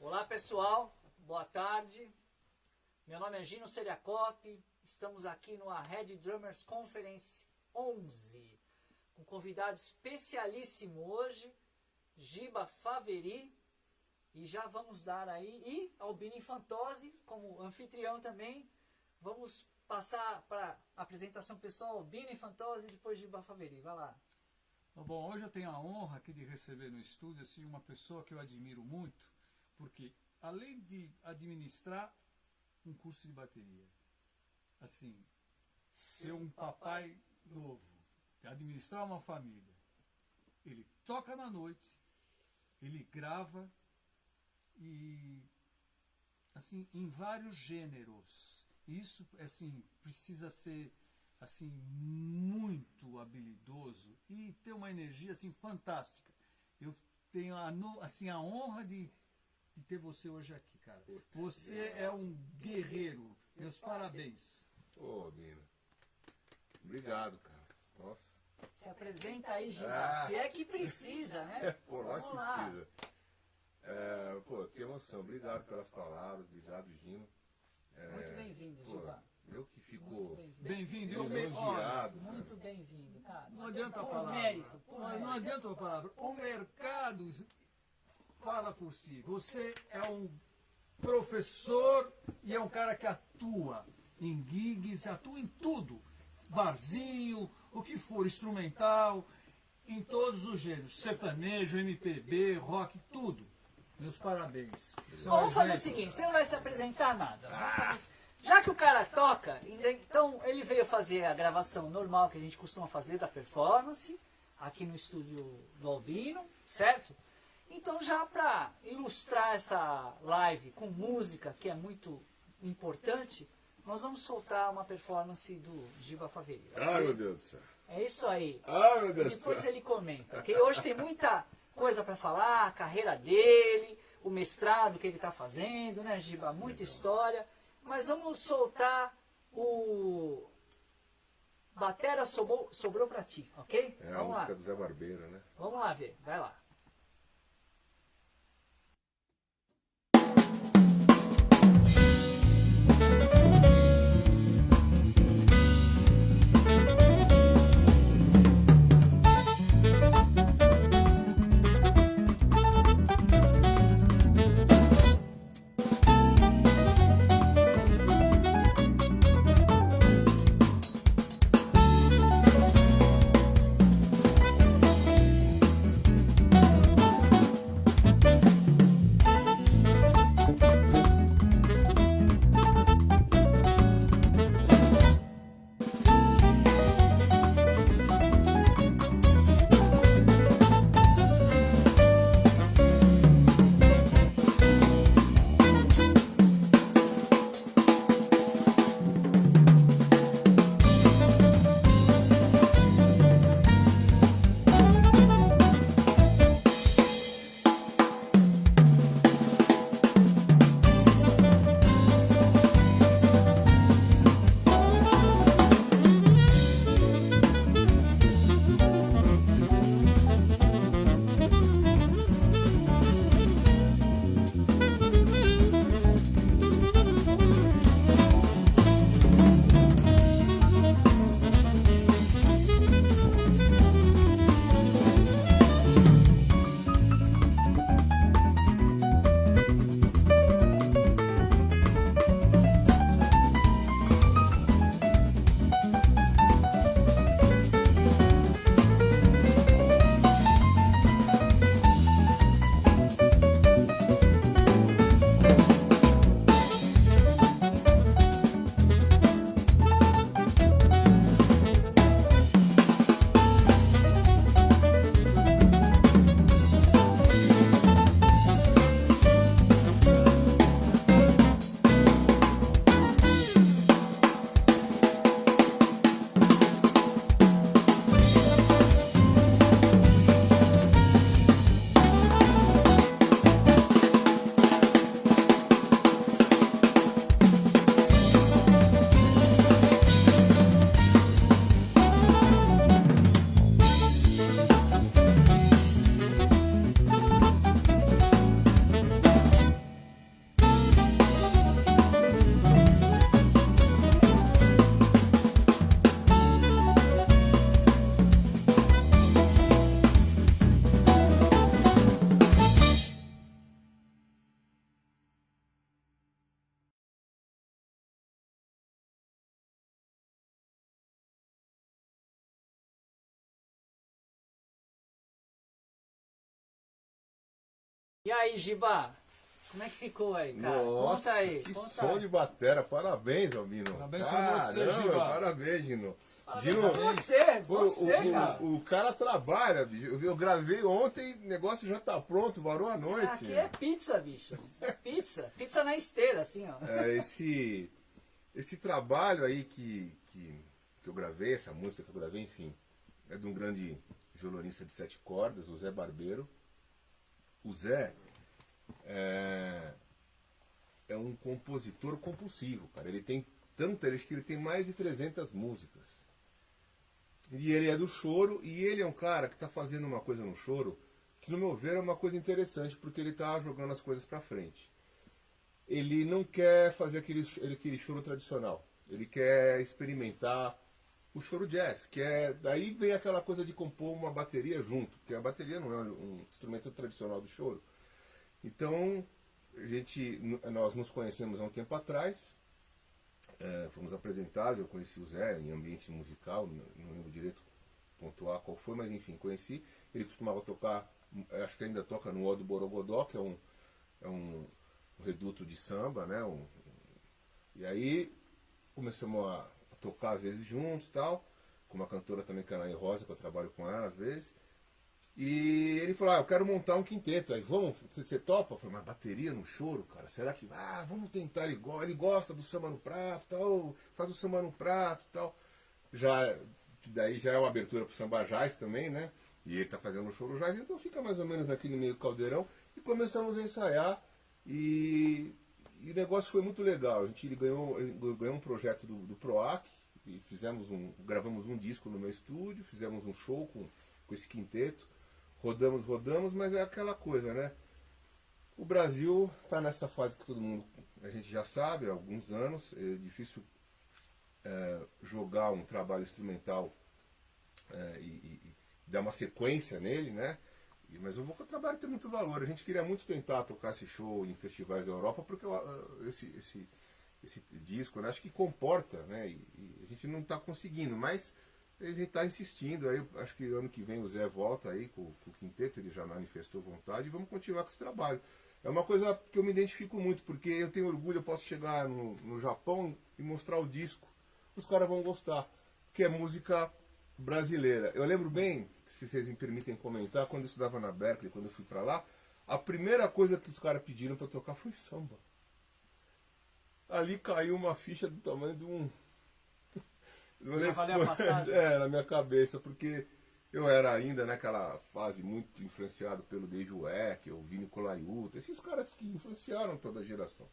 Olá pessoal, boa tarde. Meu nome é Gino Seriacop, estamos aqui no Red Drummers Conference 11, com um convidado especialíssimo hoje, Giba Faveri, e já vamos dar aí, e Albino Infantozzi, como anfitrião também, vamos passar para a apresentação pessoal, Albino Infantozzi e depois Giba Faveri, vai lá. Bom, hoje eu tenho a honra aqui de receber no estúdio assim, uma pessoa que eu admiro muito, porque além de administrar um curso de bateria, assim, ser um papai novo, administrar uma família, ele toca na noite, ele grava e assim em vários gêneros. Isso assim precisa ser assim muito habilidoso e ter uma energia assim fantástica. Eu tenho a honra de ter você hoje aqui, cara. Você é um guerreiro. Meus parabéns. Ô, Bino. Obrigado, cara. Nossa. Se apresenta aí, Giba, se é que precisa, né? Pô, lógico que Vamos lá. precisa. Pô, que emoção. Obrigado pelas palavras. Obrigado, Gino. Muito bem-vindo, Pô, Giba. eu que fico Bem-vindo. elogiado. Muito bem-vindo, cara. Não adianta a Por palavra. mérito, por Não mérito. adianta a palavra. O mercado fala por si. Você é um professor e é um cara que atua em gigs, atua em tudo. Barzinho, o que for, instrumental, em todos os gêneros. Sertanejo, MPB, rock, tudo. Meus parabéns. Você é um Vamos fazer o exemplo. seguinte, você não vai se apresentar nada. Vamos fazer assim. Já que o cara toca, então ele veio fazer a gravação normal que a gente costuma fazer da performance, aqui no estúdio do Albino, certo? Então já para ilustrar essa live com música, que é muito importante, nós vamos soltar uma performance do Giba Faveri. Ok? Ai, meu Deus do céu. É isso aí. Ai, meu Deus do Depois céu. ele comenta, ok? Hoje tem muita coisa para falar, a carreira dele, o mestrado que ele está fazendo, né, Giba? Muita história. Mas vamos soltar o Batera sobrou pra ti, ok? É a Vamos lá. música do Zé Barbeiro, né? Vamos lá ver, vai lá. E aí, Giba? Como é que ficou aí, cara? Nossa, Conta aí. que conta som aí. de batera. Parabéns, Albino. Parabéns pra você, Caramba, Giba. parabéns, Gino. Parabéns Gino, pra você, pô, você, cara. o cara trabalha, bicho. Eu gravei ontem, o negócio já tá pronto, varou à noite. Aqui é pizza, bicho. É pizza. Pizza na esteira, assim, ó. Esse trabalho aí que eu gravei, essa música que eu gravei, enfim, é de um grande violonista de 7 cordas, o Zé Barbeiro. O Zé é um compositor compulsivo, cara. Ele tem que ele tem mais de 300 músicas. E ele é do choro, e ele é um cara que está fazendo uma coisa no choro que, no meu ver, é uma coisa interessante, porque ele está jogando as coisas para frente. Ele não quer fazer aquele choro tradicional. Ele quer experimentar o choro jazz, daí vem aquela coisa de compor uma bateria junto, porque a bateria não é um instrumento tradicional do choro. Então, nós nos conhecemos há um tempo atrás, fomos apresentados, eu conheci o Zé em ambiente musical, não lembro direito pontuar qual foi, mas enfim, conheci. Ele costumava tocar, acho que ainda toca no O do Borogodó, que é um reduto de samba, né? E aí começamos a tocar às vezes juntos e tal, com uma cantora também, que é a Anaí Rosa, que eu trabalho com ela às vezes. E ele falou, eu quero montar um quinteto, aí vamos, você topa? Eu falei, mas bateria no choro, cara, será que... vamos tentar, ele gosta do samba no prato, tal, faz o samba no prato tal. Daí já é uma abertura pro samba jazz também, né? E ele tá fazendo o choro jazz, então fica mais ou menos naquele meio caldeirão. E começamos a ensaiar, e o negócio foi muito legal. Ele ganhou um projeto do PROAC, e gravamos um disco no meu estúdio, fizemos um show com esse quinteto. Rodamos, mas é aquela coisa, né? O Brasil está nessa fase que a gente já sabe há alguns anos. É difícil jogar um trabalho instrumental e dar uma sequência nele, né? Mas o trabalho tem muito valor. A gente queria muito tentar tocar esse show em festivais da Europa, porque esse disco, né, acho que comporta, né? E a gente não está conseguindo, mas a gente está insistindo. Aí, acho que ano que vem o Zé volta aí com o quinteto, ele já manifestou vontade, e vamos continuar com esse trabalho. É uma coisa que eu me identifico muito, porque eu tenho orgulho, eu posso chegar no Japão e mostrar o disco. Os caras vão gostar, que é música brasileira. Eu lembro bem, se vocês me permitem comentar, quando eu estudava na Berkeley, quando eu fui para lá, a primeira coisa que os caras pediram para tocar foi samba. Ali caiu uma ficha do tamanho de um... Já valeu a passagem? Na minha cabeça, porque eu era ainda naquela fase muito influenciado pelo Dave Weck, o Vini Colaiuta, esses caras que influenciaram toda a geração.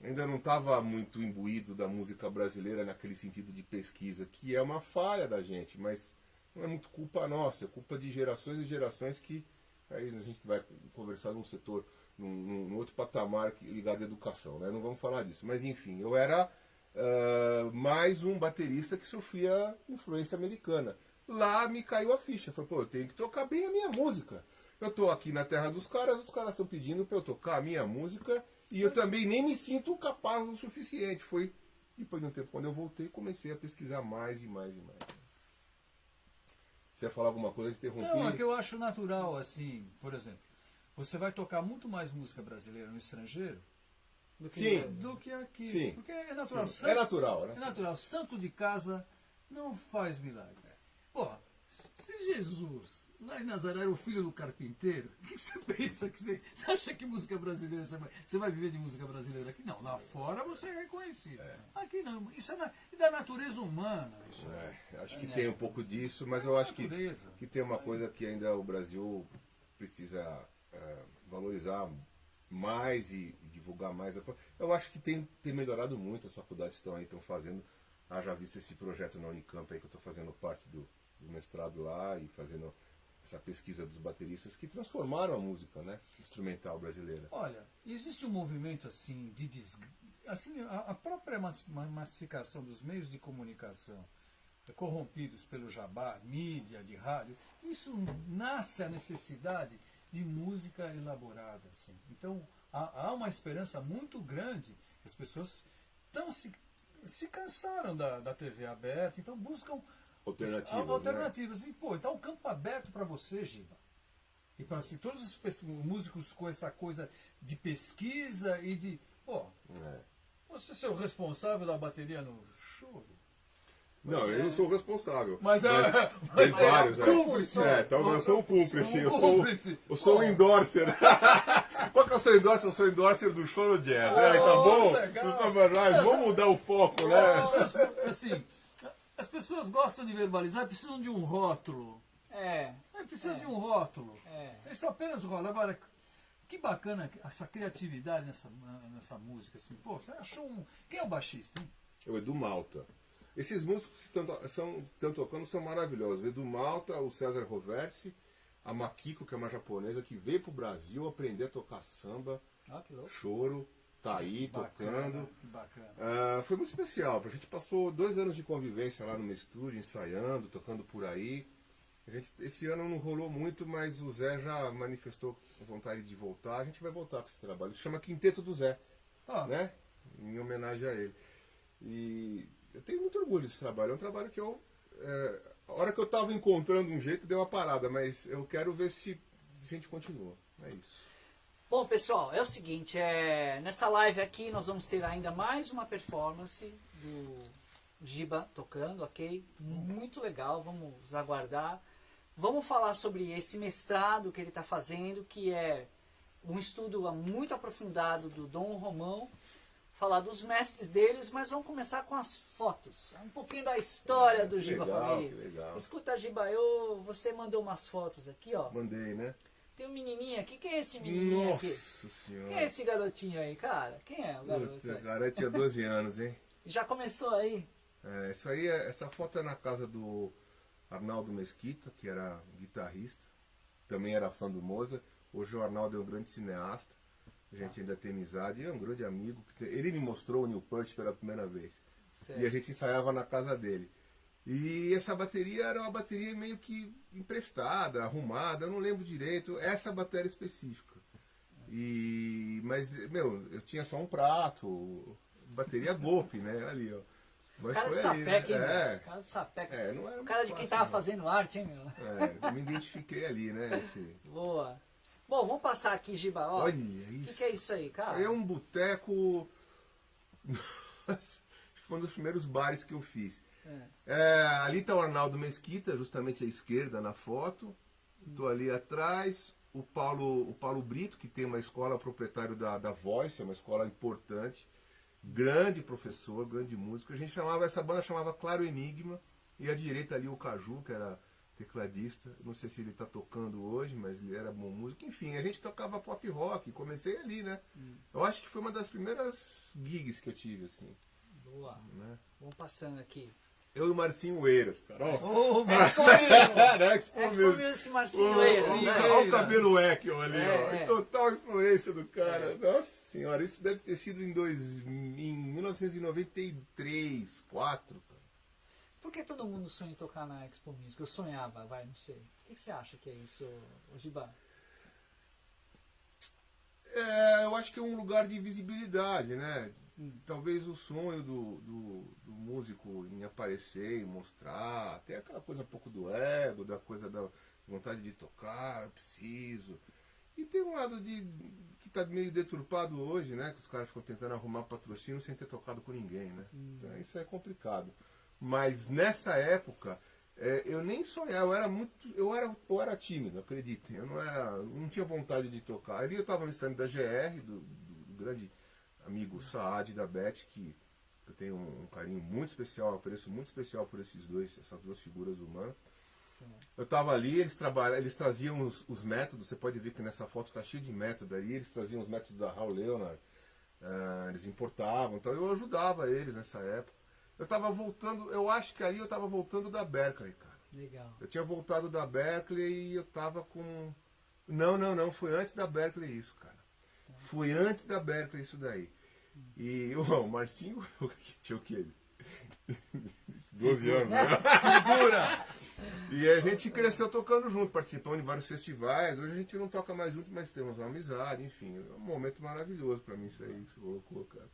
Ainda não estava muito imbuído da música brasileira naquele sentido de pesquisa, que é uma falha da gente, mas não é muito culpa nossa, é culpa de gerações e gerações que aí a gente vai conversar num setor, num outro patamar ligado à educação, né? Não vamos falar disso. Mas enfim, eu era mais um baterista que sofria influência americana. Lá me caiu a ficha, falei, eu tenho que tocar bem a minha música. Eu estou aqui na terra dos caras, os caras estão pedindo para eu tocar a minha música, e eu também nem me sinto capaz o suficiente. Foi depois de um tempo, quando eu voltei, comecei a pesquisar mais e mais e mais. Você ia falar alguma coisa, interrompi? Não, é que eu acho natural, assim, por exemplo, você vai tocar muito mais música brasileira no estrangeiro do que aqui. Sim. Porque é natural. Sim. É natural, né? É natural. Santo de casa não faz milagre. Porra, se Jesus lá em Nazaré era o filho do carpinteiro, o que você pensa? Você acha que música brasileira você vai viver de música brasileira aqui? Não, lá fora você é reconhecido. Aqui não. Isso é da natureza humana. Isso acho que tem um pouco disso, mas eu acho que tem uma coisa que ainda o Brasil precisa valorizar mais e divulgar mais. Eu acho que tem melhorado muito, as faculdades estão fazendo. Já visto esse projeto na Unicamp aí, que eu estou fazendo parte do mestrado lá e fazendo essa pesquisa dos bateristas que transformaram a música, né, instrumental brasileira. Olha, existe um movimento assim assim, a própria massificação dos meios de comunicação corrompidos pelo jabá, mídia, de rádio, isso nasce a necessidade de música elaborada, assim. Então há uma esperança muito grande que as pessoas se cansaram da TV aberta, então buscam alternativas. Né? E, então o campo aberto para você, Giba. E para assim, todos os músicos com essa coisa de pesquisa e de. Pô, você ser o responsável da bateria no choro. Não, eu não sou o responsável. Mas tem vários, cúmplice. Então eu sou o cúmplice. Cúmplice. Eu sou o endorser. Qual que eu sou endorser? Eu sou endorser do Choro Jazz. Tá bom? Vamos mudar o foco, né? Assim, as pessoas gostam de verbalizar, precisam de um rótulo. Precisa de um rótulo. Isso é apenas um rótulo. Agora, que bacana essa criatividade nessa música. Assim. Pô, você achou um. Quem é o baixista, hein? É o Edu Malta. Esses músicos que estão tocando são maravilhosos. O Edu Malta, o César Roversi, a Makiko, que é uma japonesa, que veio pro Brasil aprender a tocar samba, choro, tá aí tocando. Que bacana. Foi muito especial. A gente passou 2 anos de convivência lá no meu estúdio, ensaiando, tocando por aí. Esse ano não rolou muito, mas o Zé já manifestou vontade de voltar. A gente vai voltar com esse trabalho, que chama Quinteto do Zé, né? Em homenagem a ele. E eu tenho muito orgulho desse trabalho. É um trabalho que a hora que eu estava encontrando um jeito, deu uma parada, mas eu quero ver se a gente continua. É isso. Bom, pessoal, é o seguinte, nessa live aqui nós vamos ter ainda mais uma performance do Giba tocando, ok? Muito legal, vamos aguardar. Vamos falar sobre esse mestrado que ele está fazendo, que é um estudo muito aprofundado do Dom Romão, falar dos mestres deles, mas vamos começar com as fotos. Um pouquinho da história do Giba Família. Legal. Escuta, Giba, você mandou umas fotos aqui, ó. Mandei, né? Tem um menininho aqui. Quem é esse menininho aqui? Nossa Senhora. Quem é esse garotinho aí, cara? Quem é o garoto? Puta, cara, tinha 12 anos, hein? Já começou aí? Essa foto é na casa do Arnaldo Mesquita, que era guitarrista. Também era fã do Mozart. Hoje o Arnaldo é um grande cineasta. A gente ainda tem amizade, e é um grande amigo. Ele me mostrou o Newport pela primeira vez. Certo. E a gente ensaiava na casa dele. E essa bateria era uma bateria meio que emprestada, arrumada, eu não lembro direito, essa bateria específica. Mas, eu tinha só um prato, bateria golpe, né? Ali, ó. Mas cara de foi sapeca, hein? né? Cara de sapeca. Não era o cara de fácil, quem tava não. fazendo arte, hein, meu? Eu me identifiquei ali, né? Boa. Bom, vamos passar aqui, Giba. Ó, olha isso. O que é isso aí, cara? É um boteco. Foi um dos primeiros bares que eu fiz. Ali está o Arnaldo Mesquita, justamente à esquerda na foto. Estou ali atrás. O Paulo Brito, que tem uma escola, proprietário da Voice, é uma escola importante. Grande professor, grande músico. Essa banda chamava Claro Enigma. E à direita ali o Caju, que era tecladista. Não sei se ele está tocando hoje, mas ele era bom músico. Enfim, a gente tocava pop rock. Comecei ali, né? Eu acho que foi uma das primeiras gigs que eu tive, assim. Boa. Né? Vamos passando aqui. Eu e o Marcinho Eiras, cara. Expo Music, Marcinho Eiras. Olha o cabelo Eckel ali, ó. Total influência do cara. Nossa senhora, isso deve ter sido em 1993, 4, cara. Por que todo mundo sonha em tocar na Expo Music? Eu sonhava, não sei. O que você acha que é isso, Giba? Eu acho que é um lugar de visibilidade, né? Talvez o sonho do músico em aparecer e mostrar, até aquela coisa um pouco do ego, da coisa da vontade de tocar, eu preciso. E tem um lado que está meio deturpado hoje, né? Que os caras ficam tentando arrumar patrocínio sem ter tocado com ninguém, né? Então isso é complicado. Mas nessa época, eu nem sonhava, eu era tímido, acreditem. Eu não tinha vontade de tocar. Ali eu estava no stand da GR, do grande amigo Saad da Beth, que eu tenho um carinho muito especial, um apreço muito especial por essas duas figuras humanas. Sim. Eu estava ali, eles traziam os métodos, você pode ver que nessa foto está cheio de método aí, eles traziam os métodos da Hal Leonard, eles importavam, então eu ajudava eles nessa época. Eu estava voltando, eu acho que aí eu estava voltando da Berklee, cara. Legal. Eu tinha voltado da Berklee e eu estava com... Não, foi antes da Berklee isso, cara. Foi antes da Berklee isso daí. E o Marcinho, tinha o quê? 12 anos, né? Figura! E a gente cresceu tocando junto, participando de vários festivais. Hoje a gente não toca mais junto, mas temos uma amizade, enfim. É um momento maravilhoso pra mim isso aí que você colocou, cara.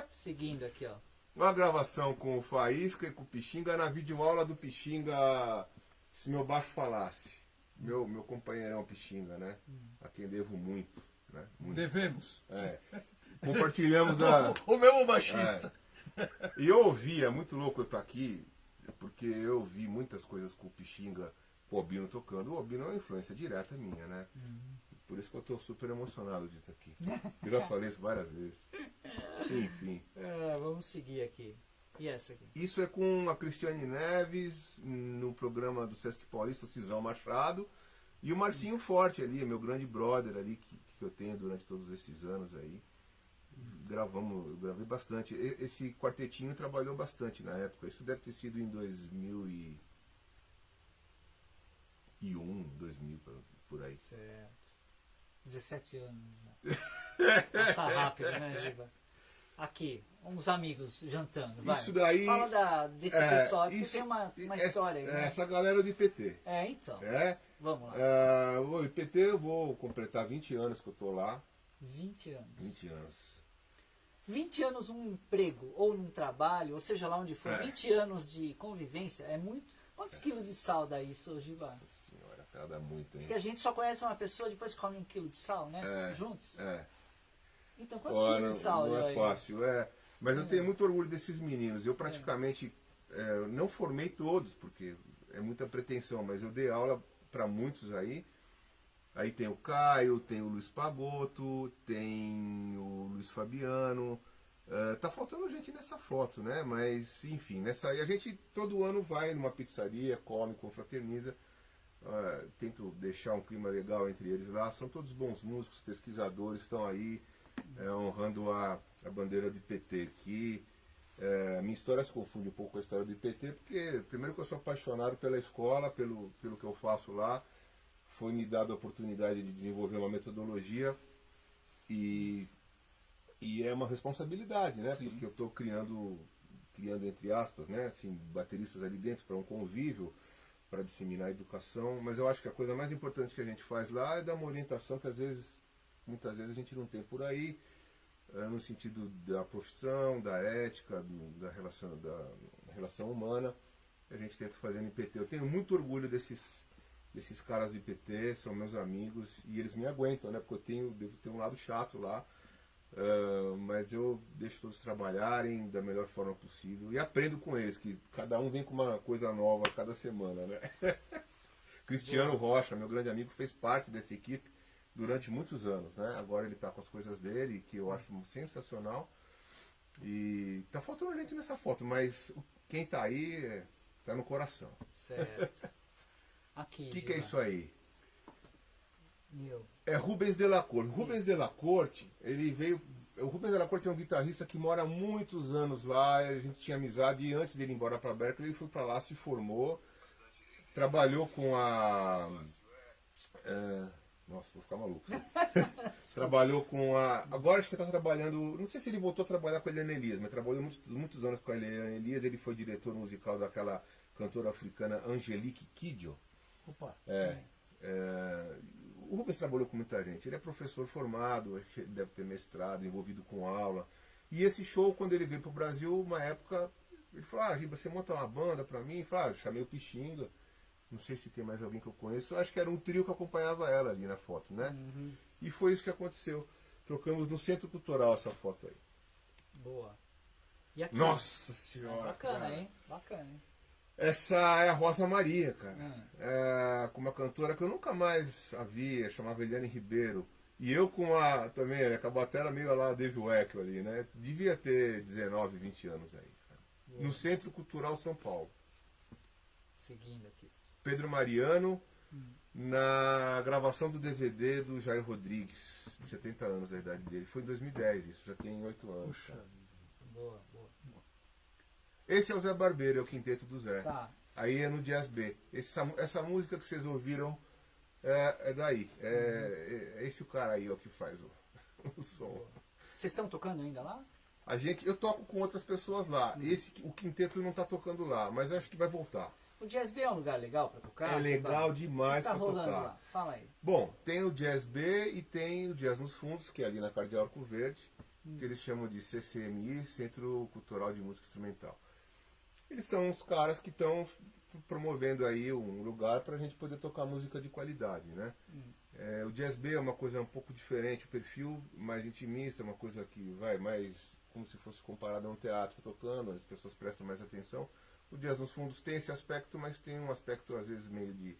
Seguindo aqui, ó. Uma gravação com o Faísca e com o Pixinga na videoaula do Pixinga Se Meu Baixo Falasse. meu companheirão Pixinga, né? A quem devo muito, né? Muito. Devemos. Compartilhamos da... O mesmo baixista. E eu ouvi, é muito louco eu estar aqui, porque eu ouvi muitas coisas com o Pixinga, o Albino tocando. O Albino é uma influência direta minha, né? Por isso que eu estou super emocionado de estar aqui. Eu já falei isso várias vezes. Enfim. Vamos seguir aqui. E essa aqui? Isso é com a Cristiane Neves, no programa do Sesc Paulista, o Cisão Machado, e o Marcinho Forte ali, meu grande brother ali, que eu tenho durante todos esses anos aí. Eu gravei bastante. Esse quartetinho trabalhou bastante na época. Isso deve ter sido em 2001, 2000, por aí. Certo. 17 anos já. Passa rápido, né, Giba? Aqui, uns amigos jantando. Vai. Isso daí... Fala desse pessoal aqui, tem uma história aí. Né? Essa galera do IPT. Então. Vamos lá. O IPT eu vou completar 20 anos que eu tô lá. 20 anos. 20 anos. 20 anos um emprego, ou num trabalho, ou seja lá onde for, 20 anos de convivência, é muito... Quantos quilos de sal dá isso, Giba? Nossa senhora, cara, dá muito, hein? Diz que a gente só conhece uma pessoa, depois come 1 quilo de sal, né? Juntos. Então, quantos quilos de sal? Não é fácil, Mas eu tenho muito orgulho desses meninos. Eu praticamente não formei todos, porque é muita pretensão, mas eu dei aula para muitos aí. Aí tem o Caio, tem o Luiz Pagotto, tem o Luiz Fabiano. Tá faltando gente nessa foto, né? Mas, enfim, nessa aí a gente todo ano vai numa pizzaria, come, confraterniza. Tento deixar um clima legal entre eles lá. São todos bons músicos, pesquisadores, estão aí honrando a bandeira do IPT aqui. A minha história se confunde um pouco com a história do IPT, porque primeiro que eu sou apaixonado pela escola, pelo que eu faço lá. Foi me dada a oportunidade de desenvolver uma metodologia e é uma responsabilidade, né? Sim. Porque eu estou criando entre aspas, né? Assim, bateristas ali dentro para um convívio, para disseminar a educação. Mas eu acho que a coisa mais importante que a gente faz lá é dar uma orientação que muitas vezes a gente não tem por aí, no sentido da profissão, da ética, da relação humana. A gente tenta fazer no IPT. Eu tenho muito orgulho desses caras do IPT, são meus amigos, e eles me aguentam, né? Porque devo ter um lado chato lá, mas eu deixo todos trabalharem da melhor forma possível e aprendo com eles, que cada um vem com uma coisa nova cada semana, né? Cristiano Rocha, meu grande amigo, fez parte dessa equipe durante muitos anos, né? Agora ele está com as coisas dele, que eu acho sensacional, e tá faltando gente nessa foto, mas quem tá aí tá no coração. Certo. O que é isso aí? Meu. É Rubens de la Corte. Rubens de la Corte, ele veio... O Rubens de la Corte é um guitarrista que mora há muitos anos lá, a gente tinha amizade, e antes dele ir embora para Berkeley, ele foi para lá, se formou, trabalhou com a... Nossa, vou ficar maluco. Trabalhou com a... Agora acho que ele está trabalhando... Não sei se ele voltou a trabalhar com a Eliane Elias, mas trabalhou muitos anos com a Eliane Elias. Ele foi diretor musical daquela cantora africana Angelique Kidjo. Opa. O Rubens trabalhou com muita gente. Ele é professor formado, acho que ele deve ter mestrado, envolvido com aula. E esse show, quando ele veio para o Brasil, uma época, ele falou: Giba, você monta uma banda para mim? Eu falei: chamei o Pixinga. Não sei se tem mais alguém que eu conheço. Eu acho que era um trio que acompanhava ela ali na foto, né? Uhum. E foi isso que aconteceu. Trocamos no Centro Cultural essa foto aí. Boa. E aqui? Nossa Senhora! Bacana, cara. hein? Bacana, hein? Essa é a Rosa Maria, cara. Com uma cantora que eu nunca mais a via, chamava Eliane Ribeiro. E eu com também, com a batera meio lá, Dave Weckl ali, né? Devia ter 19, 20 anos aí, cara. No Centro Cultural São Paulo. Seguindo aqui. Pedro Mariano, na gravação do DVD do Jair Rodrigues, de 70 anos da idade dele. Foi em 2010, isso já tem 8 anos. Puxa vida. Boa, boa. Esse é o Zé Barbeiro, é o quinteto do Zé. Tá. Aí é no Jazz B. Essa música que vocês ouviram é daí. É esse o cara aí, ó, que faz o som. Vocês estão tocando ainda lá? Eu toco com outras pessoas lá. O quinteto não está tocando lá, mas acho que vai voltar. O Jazz B é um lugar legal para tocar? É legal demais para para rolando tocar. lá? Fala aí. Bom, tem o Jazz B e tem o Jazz nos Fundos, que é ali na Cardeal Arco Verde, que eles chamam de CCMI, Centro Cultural de Música Instrumental. Eles são os caras que estão promovendo aí um lugar para a gente poder tocar música de qualidade, né? O Jazz B é uma coisa um pouco diferente, o perfil mais intimista, uma coisa que vai mais como se fosse comparado a um teatro tocando, as pessoas prestam mais atenção. O Jazz nos fundos tem esse aspecto, mas tem um aspecto às vezes meio de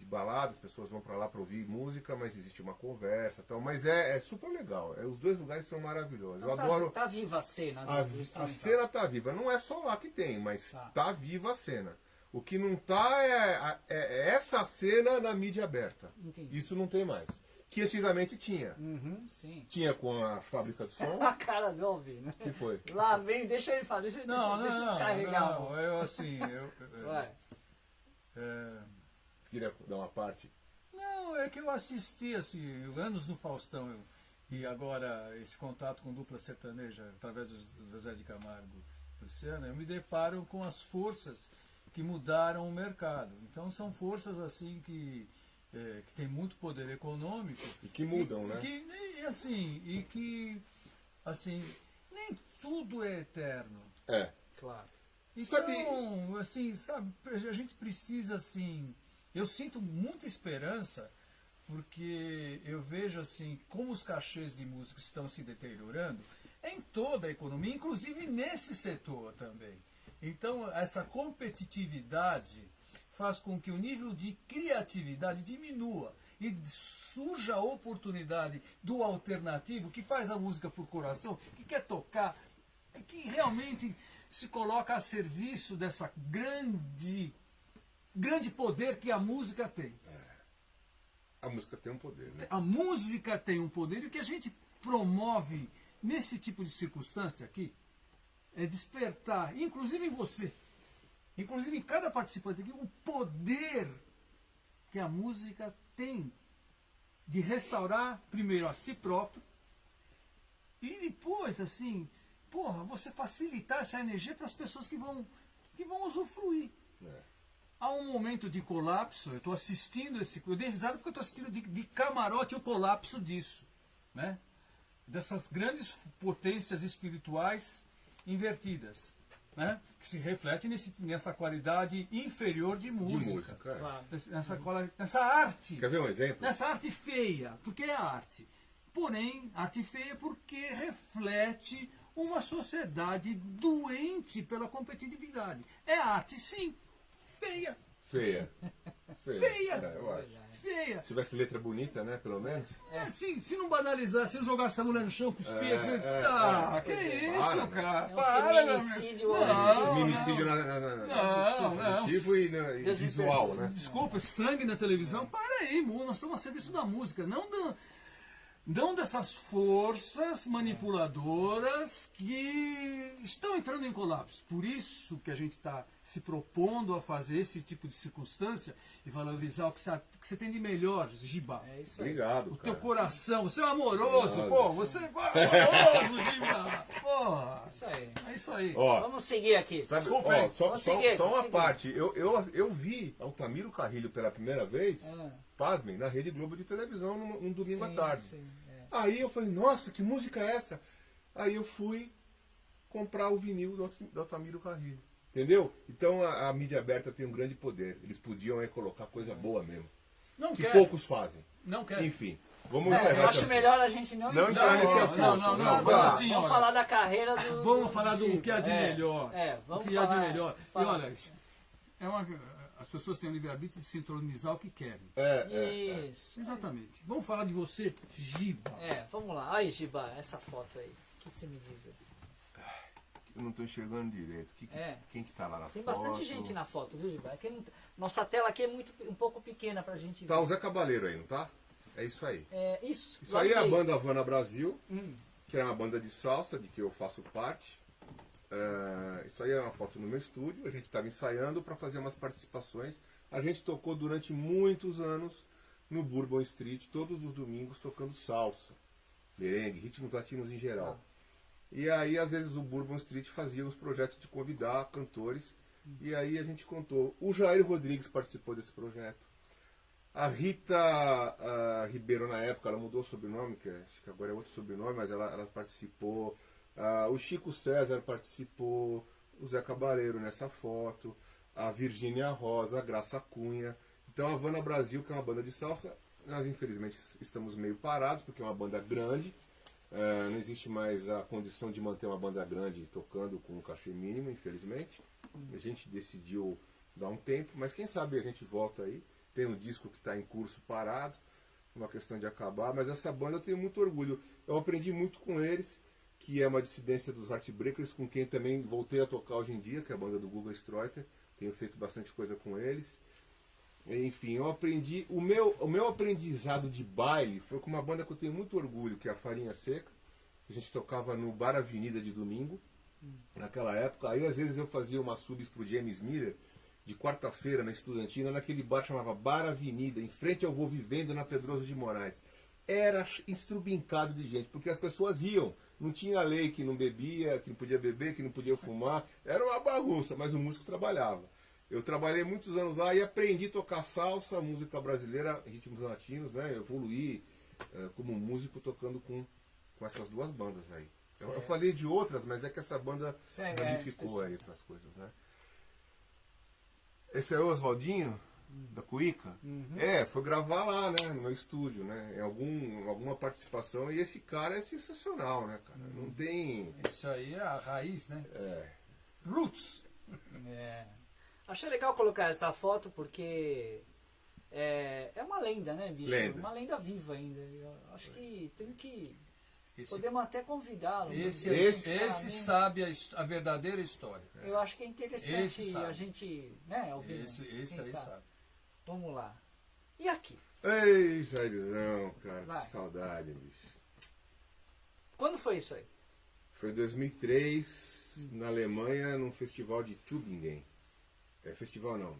balada, as pessoas vão para lá para ouvir música, mas existe uma conversa e tal, mas é super legal, os dois lugares são maravilhosos. Então Eu adoro... Tá viva a cena. A cena tá viva, não é só lá que tem, mas Tá. tá viva a cena. O que não tá é essa cena na mídia aberta. Entendi. Isso não tem mais. Que antigamente tinha. Uhum, sim. Tinha com a fábrica de som. A cara do Alvin, né? Que foi? Lá vem, deixa ele falar, deixa eu descarregar. não, eu assim, Vai. Queria dar uma parte. Não, é que eu assisti assim, anos no Faustão, e agora esse contato com dupla sertaneja, através do Zezé de Camargo e Luciano, eu me deparo com as forças que mudaram o mercado. Então são forças assim que tem muito poder econômico. E que mudam, né? E que nem tudo é eterno. Claro. Então, assim, sabe, a gente precisa, assim, eu sinto muita esperança, porque eu vejo, assim, como os cachês de música estão se deteriorando em toda a economia, inclusive nesse setor também. Então, essa competitividade faz com que o nível de criatividade diminua e surja a oportunidade do alternativo, que faz a música por coração, que quer tocar, que realmente se coloca a serviço dessa grande poder que a música tem. A música tem um poder, né? A música tem um poder, e o que a gente promove nesse tipo de circunstância aqui é despertar, inclusive em você, inclusive em cada participante aqui, o poder que a música tem de restaurar primeiro a si próprio e depois, assim, você facilitar essa energia para as pessoas que vão usufruir. Há um momento de colapso, eu estou assistindo eu dei risada porque eu estou assistindo de camarote o colapso disso, né? Dessas grandes potências espirituais invertidas, né? Que se refletem nessa qualidade inferior de música. Claro. Nessa arte. Quer ver um exemplo? Nessa arte feia, porque é arte. Porém, arte feia porque reflete uma sociedade doente pela competitividade. É arte, sim, feia. Feia. Feia. Eu acho. Feia. Se tivesse letra bonita, né, pelo menos. Se não banalizar, se não jogar essa mulher no chão, cuspir, que isso, cara? É um Para, meu feminicídio amigo. ao Feminicídio Não. e visual, né? Desculpa, sangue na televisão. Para aí, nós estamos a serviço da música, não dessas forças manipuladoras que estão entrando em colapso. Por isso que a gente está se propondo a fazer esse tipo de circunstância e valorizar o que você tem de melhor, Giba. É isso aí. Obrigado, O cara. teu coração, você é amoroso, você é amoroso, Giba. Porra. Isso aí. É isso aí. Ó, Vamos seguir aqui. sabe, Desculpa aí. só Vamos seguir, uma vamos seguir. parte. Eu vi Altamiro Carrilho pela primeira vez, Ah. pasmem, na Rede Globo de televisão, num domingo à tarde. Sim, Aí eu falei, nossa, que música é essa? Aí eu fui comprar o vinil do Altamiro Carrilho. Entendeu? Então a mídia aberta tem um grande poder. Eles podiam colocar coisa boa mesmo. Não Que quero. poucos fazem. Não quero. Enfim, vamos Eu encerrar esse acho assunto. melhor a gente não entrar nesse assunto. Não, vai lá. assim, Vamos olha. falar da carreira do. Vamos falar do que há de melhor. Vamos o que há falar. de melhor. E Fala. olha, as pessoas têm o livre-arbítrio de sintonizar o que querem. Isso. Exatamente. Vamos falar de você, Giba. Vamos lá. Aí, Giba, essa foto aí. O que você me diz aí? Eu não estou enxergando direito. Quem que tá lá na Tem foto? bastante gente na foto, viu, Giba? Nossa tela aqui é um pouco pequena pra gente ver. Tá o Zé Cabaleiro aí, não tá? É isso aí. Isso. Isso aí é a Lamei. banda Havana Brasil, que é uma banda de salsa, de que eu faço parte. Isso aí é uma foto no meu estúdio, a gente estava ensaiando para fazer umas participações. A gente tocou durante muitos anos no Bourbon Street, todos os domingos tocando salsa, merengue, ritmos latinos em geral. E aí, às vezes, o Bourbon Street fazia os projetos de convidar cantores, e aí a gente contou. O Jair Rodrigues participou desse projeto. A Rita Ribeiro, na época, ela mudou o sobrenome, acho que agora é outro sobrenome, mas ela participou. O Chico César participou. o Zé Cabaleiro nessa foto, a Virgínia Rosa, a Graça Cunha. Então a Havana Brasil, que é uma banda de salsa, nós infelizmente estamos meio parados, porque é uma banda grande. Não existe mais a condição de manter uma banda grande tocando com um cachê mínimo, infelizmente. A gente decidiu dar um tempo, mas quem sabe a gente volta aí. Tem um disco que está em curso parado, uma questão de acabar, mas essa banda eu tenho muito orgulho. Eu aprendi muito com eles, que é uma dissidência dos Heartbreakers, com quem também voltei a tocar hoje em dia, que é a banda do Guga Streuter. Tenho feito bastante coisa com eles. Enfim, eu aprendi. O meu aprendizado de baile foi com uma banda que eu tenho muito orgulho, que é a Farinha Seca. A gente tocava no Bar Avenida de domingo, naquela época. Aí às vezes eu fazia umas subs pro James Miller, de quarta-feira na Estudantina, naquele bar chamava Bar Avenida, em frente ao Vou Vivendo, na Pedroso de Moraes. Era estrubincado de gente, porque as pessoas iam. Não tinha lei que não bebia, que não podia beber, que não podia fumar. Era uma bagunça, mas o músico trabalhava. Eu trabalhei muitos anos lá e aprendi a tocar salsa, música brasileira, ritmos latinos, né? Eu evoluí como músico tocando com essas duas bandas aí. Eu falei de outras, mas é que essa banda ramificou aí para as coisas, né? Esse é o Oswaldinho, da Cuíca? Foi gravar lá, né? No meu estúdio, né? Em alguma participação. E esse cara é sensacional, né, cara? Não tem... Isso aí é a raiz, né? Roots. Achei legal colocar essa foto porque é uma lenda, né, bicho? Lenda. Uma lenda viva ainda. Eu acho que tem que... Podemos até convidá-lo. Esse sabe a verdadeira história. Eu acho que é interessante a gente, né, ouvir. Esse aí sabe. Vamos lá. E aqui? Ei, Jairzão, cara, Vai. que saudade, bicho. Quando foi isso aí? Foi em 2003, na Alemanha, num festival de Tübingen. Festival não.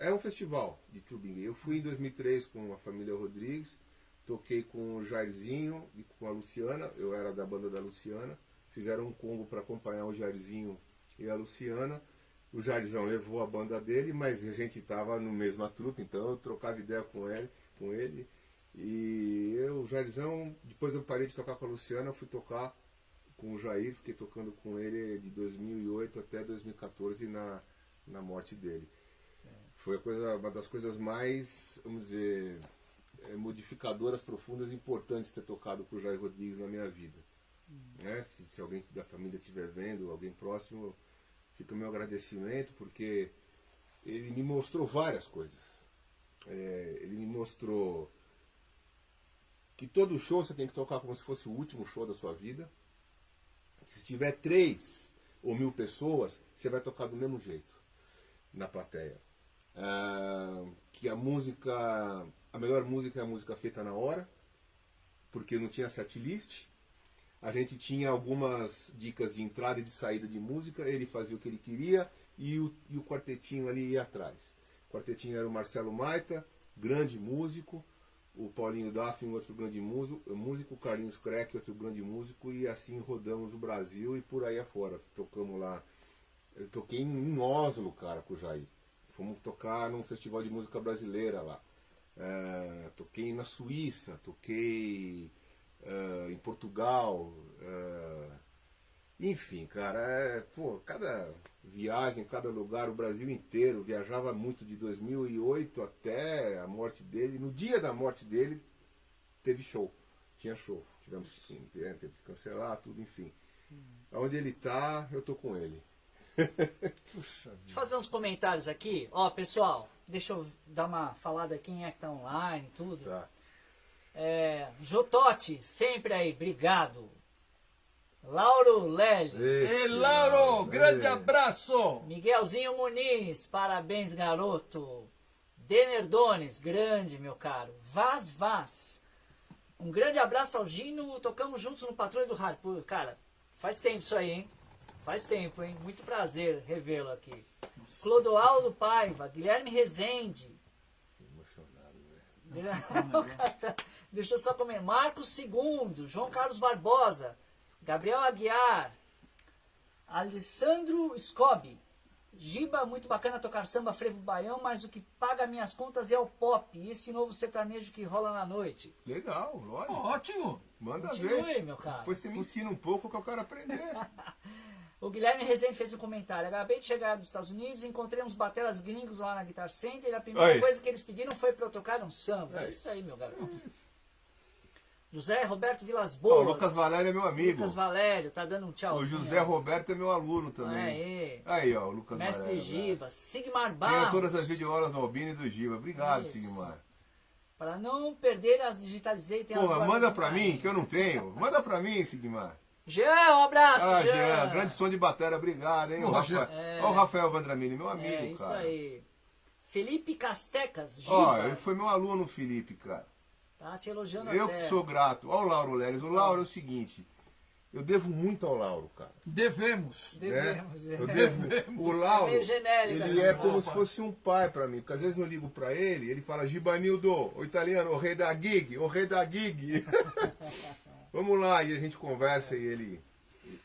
É um festival de Tübingen. Eu fui em 2003 com a família Rodrigues. Toquei com o Jairzinho e com a Luciana, eu era da banda da Luciana. Fizeram um combo para acompanhar o Jairzinho e a Luciana. O Jairzão levou a banda dele, mas a gente estava no mesma trupe, então eu trocava ideia com ele. E o Jairzão, depois eu parei de tocar com a Luciana, fui tocar com o Jair, fiquei tocando com ele de 2008 até 2014 na morte dele. Foi uma das coisas mais, vamos dizer... modificadoras profundas importantes ter tocado com o Jair Rodrigues na minha vida. Né? Se alguém da família estiver vendo, alguém próximo, fica o meu agradecimento, porque ele me mostrou várias coisas. Ele me mostrou que todo show você tem que tocar como se fosse o último show da sua vida. Se tiver 3 ou 1000 pessoas, você vai tocar do mesmo jeito na plateia. Que a melhor música é a música feita na hora, porque não tinha setlist. A gente tinha algumas dicas de entrada e de saída de música, ele fazia o que ele queria e o quartetinho ali ia atrás. O quartetinho era o Marcelo Maita, grande músico, o Paulinho Daffin, outro grande músico, o Carlinhos Crack, outro grande músico, e assim rodamos o Brasil e por aí afora. Tocamos lá. Eu toquei em Oslo, cara, com o Jair. Fomos tocar num festival de música brasileira lá. Toquei na Suíça, toquei em Portugal. Enfim, cara, cada viagem, cada lugar, o Brasil inteiro. Viajava muito de 2008 até a morte dele. No dia da morte dele, teve show. Tinha show. Tivemos que teve que cancelar tudo, enfim. Onde ele tá, eu tô com ele. Deixa eu fazer uns comentários aqui. Ó, pessoal, deixa eu dar uma falada quem é que tá online e tudo. Tá. Jotote, sempre aí, obrigado. Lauro Leles. Ei, Lauro, grande abraço! Miguelzinho Muniz, parabéns, garoto. Denerdones, grande, meu caro. Vaz. Um grande abraço ao Gino, tocamos juntos no Patrulha do Rádio. Pô, cara, faz tempo isso aí, hein? Faz tempo, hein? Muito prazer revê-lo aqui. Nossa. Clodoaldo Paiva, Guilherme Rezende. Emocionado, velho. Deixa eu só comer. Marcos II, João Carlos Barbosa, Gabriel Aguiar, Alessandro Scobi. Giba, muito bacana tocar samba, frevo, baião, mas o que paga minhas contas é o pop. E esse novo sertanejo que rola na noite. Legal, lógico. Ótimo. Manda Continue, ver. meu cara. Depois você me ensina um pouco que eu quero aprender. O O Guilherme Rezende fez um comentário. Acabei de chegar dos Estados Unidos, encontrei uns bateras gringos lá na Guitar Center e a primeira Aí. coisa que eles pediram foi pra eu tocar um samba. Aí. É isso aí, meu garoto. José Roberto Vilas Ó, Boas. o Lucas Valério é meu amigo. Lucas Valério, tá dando um tchau. O José Roberto é meu aluno também. Aê. Aí, ó, o Lucas Mestre Valério. Giba. Sigmar Tenho Barros. todas as videoaulas do Albino e do Giba. Obrigado, Isso. Sigmar. Para não perder as digitalizei. Tem Porra, as manda pra mim, que eu não tenho. Manda pra mim, Sigmar. Jean, um abraço, Ah, Jean. Jean, grande som de bateria, obrigado, hein? O Rafael, ó, o Rafael Vandramini, meu amigo, É, isso cara. aí. Felipe Castecas, Ó, Giba. ele foi meu aluno, Felipe, cara. Tá te elogiando Eu até. que sou grato. Ó o Lauro Leles. O Lauro é o seguinte, eu devo muito ao Lauro, cara. Devemos. Devemos, né? é. Eu devo. O Lauro, meio genérico ele essa é como roupa. se fosse um pai pra mim, porque às vezes eu ligo pra ele, ele fala, Gibanildo, o italiano, o rei da gig, o rei da gig. Vamos lá, e a gente conversa e ele...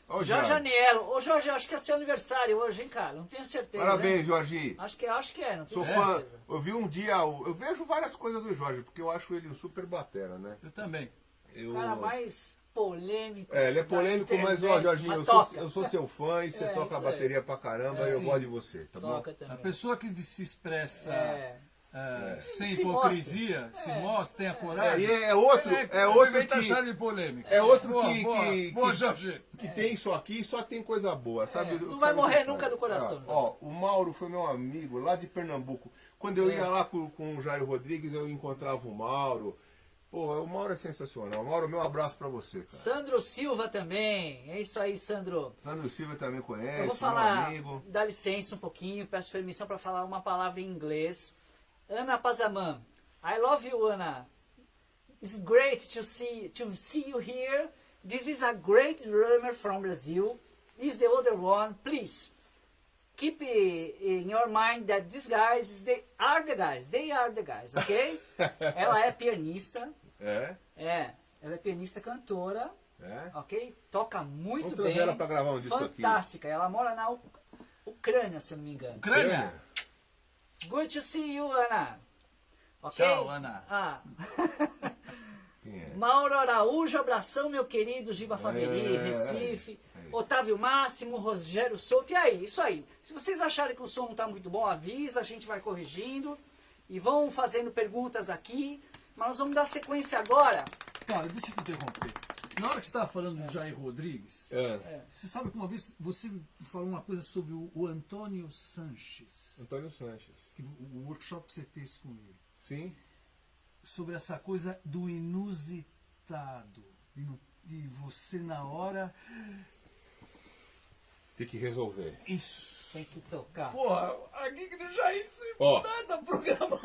Ó, o Jorge Jorge. Anielo. Ô, Jorge, acho que é seu aniversário hoje, hein, cara? Não tenho certeza. Parabéns, hein? Jorge. Acho que é, não tenho Sou fã. certeza. Eu vi um dia, eu vejo várias coisas do Jorge, porque eu acho ele um super batera, né? Eu também. Eu... O cara mais polêmico. É, ele é da polêmico, mas ó, internet, Jorginho, mas eu sou seu fã e você É, toca a isso aí. bateria pra caramba e eu sim. gosto de você, tá bom? Toca A também. pessoa que se expressa sem Se hipocrisia, mostra. se É. mostra, tem a É, coragem. e é outro inventa que... chave polêmica. É outro boa, que- boa, que- boa, que- Jorge. Que tem isso aqui e só tem coisa boa, sabe? Não Sabe vai o morrer que nunca faz? do coração. Ó, o Mauro foi meu amigo lá de Pernambuco. Quando eu ia lá com o Jairo Rodrigues, eu encontrava o Mauro. Pô, o Mauro é sensacional. Mauro, meu abraço pra você, cara. Sandro Silva também. É isso aí, Sandro. Sandro Silva também Eu conhece, vou meu falar, amigo. dá licença um pouquinho, peço permissão para falar uma palavra em inglês. Ana Pazaman, I love you, Ana. It's great to see you here. This is a great drummer from Brazil. This is the other one. Please keep in your mind that these guys they are the guys. They are the guys, ok? Ela é pianista. É? Ela é pianista cantora. É? Ok? Toca muito Vamos bem. trazer ela pra gravar um disco aqui. Fantástica. Ela mora na Ucrânia, se eu não me engano. Ucrânia. Good to see you, Ana. Ok? Tchau, Ana. Ah. Quem é? Mauro Araújo, abração, meu querido Giba Faveli, É. Recife. Otávio Máximo, Rogério Souto. E aí? Isso aí. Se vocês acharem que o som não está muito bom, avisa, a gente vai corrigindo. E vão fazendo perguntas aqui. Mas nós vamos dar sequência agora. Cara, deixa eu te interromper. Na hora que você estava falando do Jair Rodrigues, você sabe que uma vez você falou uma coisa sobre o Antônio Sanches, Antônio Sanches. o workshop que você fez com ele. Sim. Sobre essa coisa do inusitado, de você na hora... Tem que resolver. Isso. Tem que tocar. Porra, a gig do Jair sem Ó, nada programado.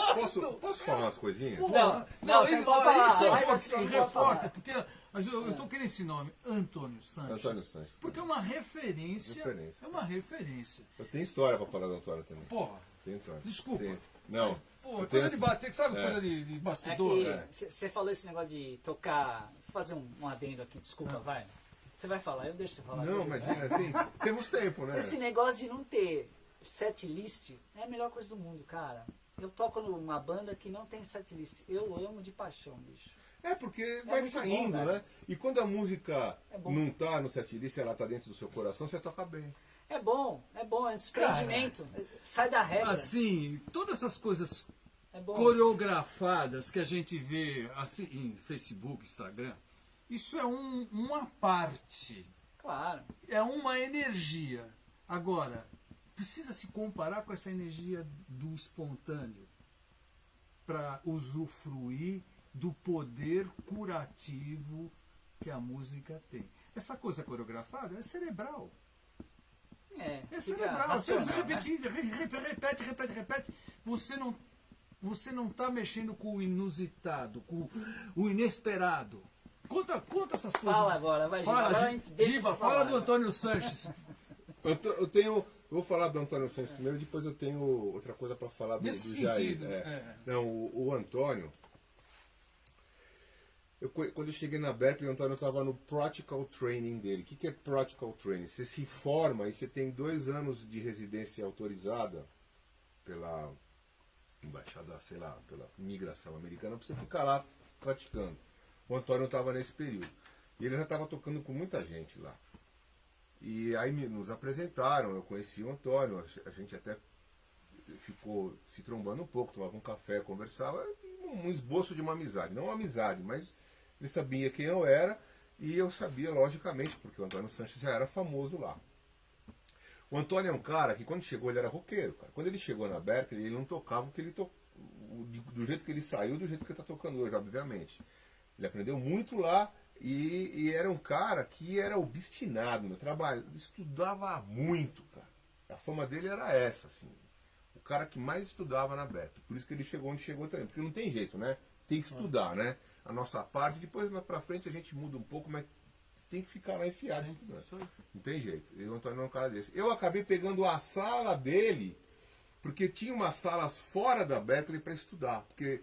Posso falar umas coisinhas? Porra, Não, você não pode falar. Isso é Aí um você não pouquinho, pode falar. repórter, porque mas eu tô querendo esse nome, Antônio Sanches. Antônio Sanches. Porque é uma referência. Referência. É uma referência. Eu tenho história pra falar do Antônio também. Porra, Tenho história. desculpa. Tenho. Não. Porra, Eu tenho- coisa de bater, sabe É. coisa de É bastidor? que você falou esse negócio de tocar. Vou fazer um adendo aqui, desculpa, vai. Você vai falar, eu deixo você falar. Não, Deixa eu- imagina, temos tempo, né? Esse negócio de não ter set list é a melhor coisa do mundo, cara. Eu toco numa banda que não tem set list. Eu amo de paixão, bicho. É, porque vai muito bom, saindo, velho. né? E quando a música É bom. não tá no setlist, ela tá dentro do seu coração, você toca bem. É bom, é desprendimento. Sai da regra. Assim, todas essas coisas É bom. coreografadas que a gente vê assim em Facebook, Instagram, isso é uma parte, Claro. é uma energia. Agora, precisa se comparar com essa energia do espontâneo para usufruir do poder curativo que a música tem. Essa coisa coreografada é cerebral. É, É fica cerebral. Você racional, né? repete. Você não está mexendo com o inusitado, com o inesperado. Conta essas coisas. Fala agora, vai, Giba. Fala, Agora a gente deixa Giba, você fala falar, do né? Antônio Sanches. Eu vou falar do Antônio Santos primeiro, depois eu tenho outra coisa para falar do Nesse Jair. sentido, É. é. Não, o Antônio. Quando eu cheguei na Berkeley, o Antônio estava no practical training dele. O que é practical training? Você se forma e você tem 2 anos de residência autorizada pela embaixada, sei lá, pela imigração americana, para você ficar lá praticando. O Antônio estava nesse período. E ele já estava tocando com muita gente lá. E aí nos apresentaram, eu conheci o Antônio, a gente até ficou se trombando um pouco, tomava um café, conversava, um esboço de uma amizade. Não uma amizade, mas ele sabia quem eu era e eu sabia, logicamente, porque o Antônio Sanches já era famoso lá. O Antônio é um cara que quando chegou ele era roqueiro, cara. Quando ele chegou na Berkeley, ele não tocava o que ele do jeito que ele saiu, do jeito que ele está tocando hoje, obviamente. Ele aprendeu muito lá e era um cara que era obstinado no trabalho, estudava muito, cara. A fama dele era essa, assim. O cara que mais estudava na Berkeley. Por isso que ele chegou onde chegou também. Porque não tem jeito, né? Tem que estudar, né? A nossa parte, depois mais pra frente a gente muda um pouco, mas tem que ficar lá enfiado estudando. Não tem jeito. E o Antônio é um cara desse. Eu acabei pegando a sala dele, porque tinha umas salas fora da Berkeley para estudar. Porque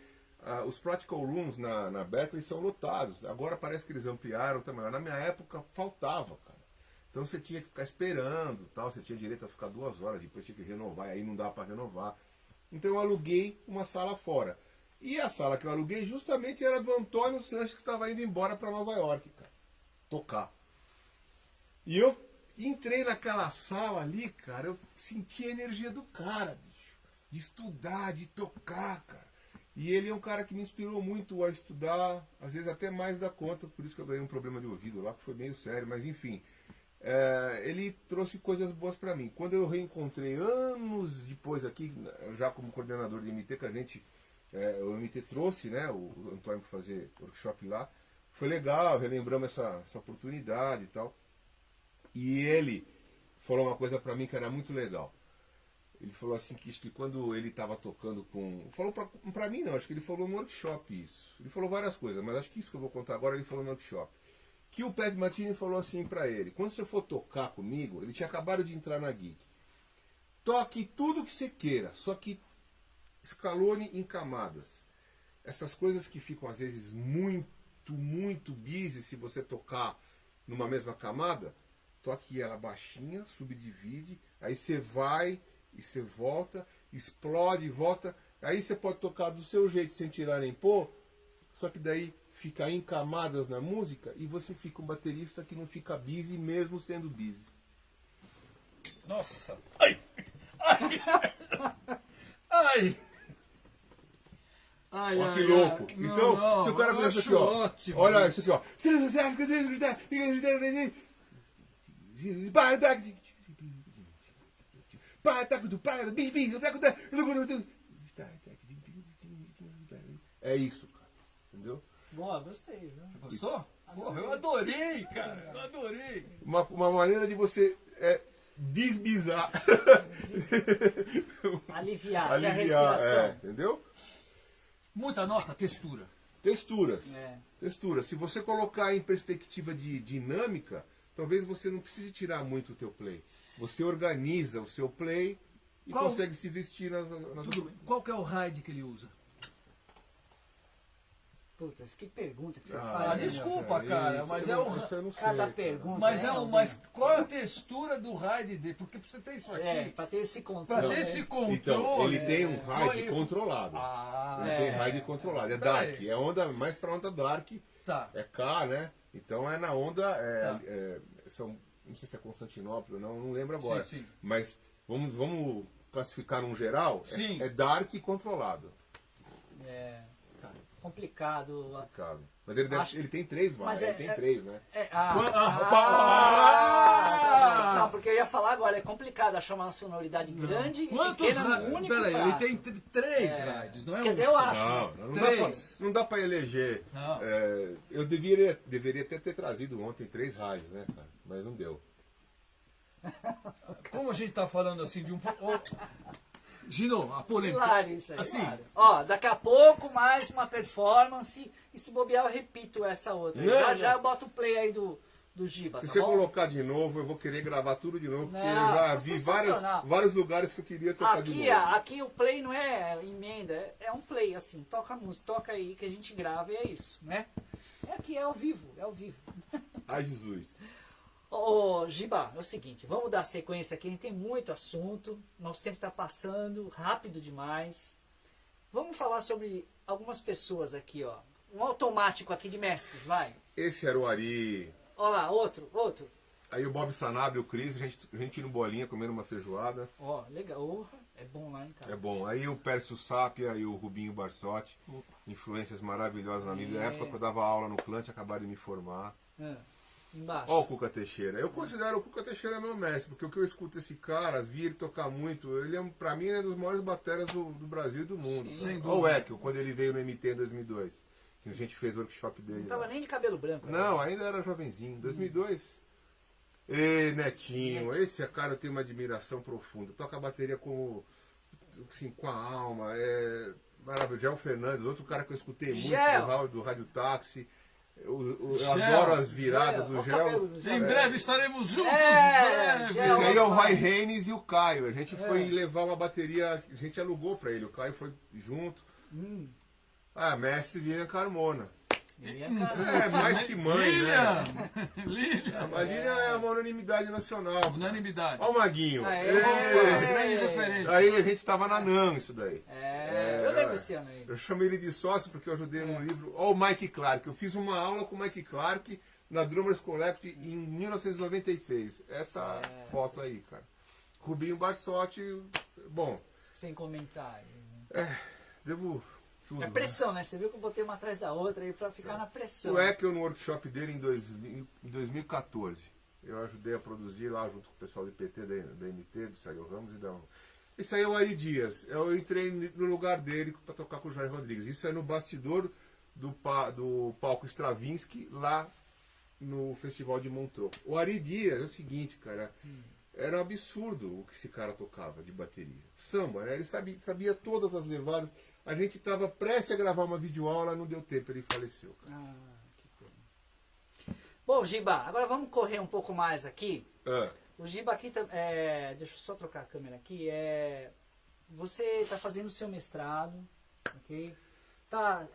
os practical rooms na Berkeley são lotados. Agora parece que eles ampliaram também. Na minha época faltava, cara. Então você tinha que ficar esperando, tal. Você tinha direito a ficar 2 horas, depois tinha que renovar, e aí não dá para renovar. Então eu aluguei uma sala fora. E a sala que eu aluguei justamente era do Antônio Sanches, que estava indo embora para Nova York, cara, tocar. E eu entrei naquela sala ali, cara, eu senti a energia do cara, bicho. De estudar, de tocar, cara. E ele é um cara que me inspirou muito a estudar, às vezes até mais da conta, por isso que eu ganhei um problema de ouvido lá, que foi meio sério, mas enfim. Ele trouxe coisas boas para mim. Quando eu reencontrei anos depois aqui, já como coordenador de MT, que a gente, o MT trouxe, né, o Antônio para fazer workshop lá, foi legal, relembramos essa oportunidade e tal. E ele falou uma coisa para mim que era muito legal. Ele falou assim que quando ele estava tocando com... Falou pra mim não, acho que ele falou no workshop isso. Ele falou várias coisas, mas acho que isso que eu vou contar agora ele falou no workshop. Que o Pat Martini falou assim pra ele: quando você for tocar comigo, ele tinha acabado de entrar na gig. Toque tudo que você queira, só que escalone em camadas. Essas coisas que ficam às vezes muito busy se você tocar numa mesma camada, toque ela baixinha, subdivide, aí você vai e você volta, explode e volta, aí você pode tocar do seu jeito sem tirar nem pôr, só que daí fica em camadas na música e você fica um baterista que não fica busy mesmo sendo busy. Nossa! Ai! Ai! Ai! Ai, Olha que ai, louco. ai. Então, Não, se o cara eu começa acho aqui, ó. ótimo Olha isso. isso aqui, ó. É isso, cara. Entendeu? Boa, gostei, viu? Gostou? Porra, eu adorei, cara. Eu adorei. Uma maneira de você desbizar. Aliviar, e a Aliviar, respiração. entendeu? Muita nota, textura. Texturas. É. Texturas. Se você colocar em perspectiva de dinâmica, talvez você não precise tirar muito o teu play. Você organiza o seu play e Qual- consegue se vestir nas Tudo bem. Qual que é o ride que ele usa? Putz, que pergunta que você Ah, faz. hein, desculpa, isso, cara, isso mas eu é não- um- isso eu não sei, Cada cara. pergunta. Mas, né, mas qual é a textura do ride dele? Porque pra você ter isso aqui, É, pra ter esse pra controle. ter esse controle... Então, ele tem um qual ride é- controlado. Ah, Ele tem ride controlado. É Peraí. dark. É onda mais pra onda dark. Tá. É K, né? Então é na onda. Tá. Não sei se é Constantinopla, não lembro agora. Sim, sim. Mas vamos classificar num geral. Sim. É dark e controlado. É Tá. complicado. Cara. Mas ele, ele tem 3 Mas varas. Ele tem 3, né? Não, porque eu ia falar agora, é complicado achar uma sonoridade grande e Quantos pequena no único Peraí, prato. ele tem 3 rides, não é Quer um dizer, eu só. acho. Não Três. dá pra eleger. Não. Eu deveria até ter trazido ontem 3 raios, né, cara? Mas não deu. Como a gente tá falando assim de um... Gino, a polêmica. Hilário isso aí. Assim, hilário. Ó, daqui a pouco mais uma performance e se bobear eu repito essa outra. Não, já não. eu boto o play aí do Giba, Se tá você bom? colocar de novo, eu vou querer gravar tudo de novo, porque Não, eu já tá vi sensacional. vários lugares que eu queria tocar de novo. Aqui o play não é emenda, é um play assim, toca a música, toca aí que a gente grava e é isso, né? É ao vivo, é ao vivo. Ai, Jesus. Ô, Giba, é o seguinte, vamos dar sequência aqui, a gente tem muito assunto, nosso tempo está passando rápido demais. Vamos falar sobre algumas pessoas aqui, ó. Um automático aqui de mestres, vai. Esse era o Ari. Olha lá, outro. Aí o Bob Sanabria e o Cris, a gente no Bolinha comendo uma feijoada. Ó, legal. Orra, é bom lá, hein, cara? É bom. Aí o Pércio Sápia e o Rubinho Barsotti, influências maravilhosas na minha vida. Na época que eu dava aula no Clant, acabaram de me formar. Embaixo. Ó o Cuca Teixeira. Eu considero o Cuca Teixeira meu mestre, porque o que eu escuto esse cara vir tocar muito, ele é, pra mim, é um dos maiores bateras do Brasil e do mundo. Sem Ó o dúvida. Ekel, quando ele veio no MT em 2002. Que a gente fez o workshop dele. Não tava lá. nem de cabelo branco. Não, ainda era jovenzinho. 2002. E Netinho, esse cara eu tenho uma admiração profunda. Toca a bateria com, assim, com a alma. É maravilhoso. Gel Fernandes, outro cara que eu escutei muito do Rádio Táxi. Eu Gel, adoro as viradas Gel, do ó o cabelo Gel. do Gel. Em breve estaremos juntos. É, breve. Esse aí é o Rai Reines e o Caio. A gente foi levar uma bateria, a gente alugou pra ele. O Caio foi junto. Ah, mestre Lilian Carmona. É, mais que mãe, né? Lilian. A Lilian é uma unanimidade nacional. Unanimidade. Ó o Maguinho. Grande referência. Aí a gente tava na NAM, isso daí. Eu lembro esse ano aí. Eu chamei ele de sócio porque eu ajudei no livro. Ó o Mike Clark. Eu fiz uma aula com o Mike Clark na Drummers Collective em 1996. Essa foto aí, cara. Rubinho Barsotti, bom, Sem comentário. devo tudo. É pressão, né? Você viu que eu botei uma atrás da outra aí pra ficar na pressão. O Ekel no workshop dele em 2014. Eu ajudei a produzir lá junto com o pessoal do IPT, da MT, do Sérgio Ramos e da... Isso aí é o Ari Dias. Eu entrei no lugar dele para tocar com o Jair Rodrigues. Isso é no bastidor do palco Stravinsky, lá no Festival de Montreux. O Ari Dias é o seguinte, cara. Era um absurdo o que esse cara tocava de bateria. Samba, né? Ele sabia todas as levadas. A gente estava prestes a gravar uma videoaula, não deu tempo, ele faleceu, cara. Que pena. Bom, Giba, agora vamos correr um pouco mais aqui. Ah. O Giba aqui, deixa eu só trocar a câmera aqui. Você está fazendo o seu mestrado, ok? Tá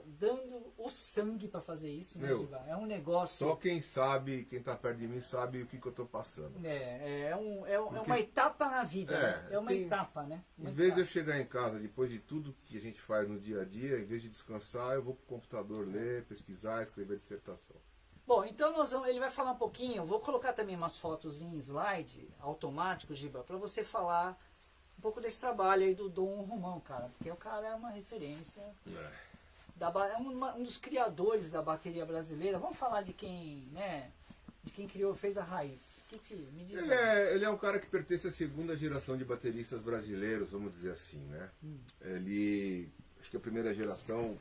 dando o sangue para fazer isso, né, Giba? É um negócio... Só quem sabe, quem tá perto de mim sabe o que eu tô passando. É uma etapa na vida, né? É uma etapa, né? Em vez de eu chegar em casa, depois de tudo que a gente faz no dia a dia, em vez de descansar, eu vou pro computador ler, pesquisar, escrever dissertação. Bom, então ele vai falar um pouquinho, vou colocar também umas fotos em slide automático, Giba, para você falar um pouco desse trabalho aí do Dom Romão, cara, porque o cara é uma referência, é um dos criadores da bateria brasileira. Vamos falar de quem, né, de quem fez a raiz. Me diz Ele é um cara que pertence à segunda geração de bateristas brasileiros, vamos dizer assim, né? Acho que a primeira geração,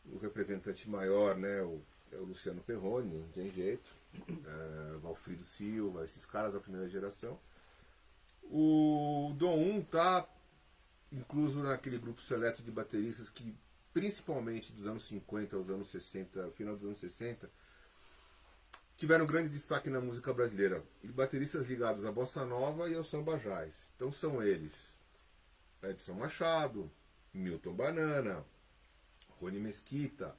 o representante maior, né, é o Luciano Perrone, não tem jeito, Valfrido Silva, esses caras da primeira geração. O Dom 1 está incluso naquele grupo seleto de bateristas que, principalmente dos anos 50 aos anos 60, final dos anos 60, tiveram grande destaque na música brasileira. E bateristas ligados à bossa nova e ao samba jazz. Então são eles: Edson Machado, Milton Banana, Rony Mesquita,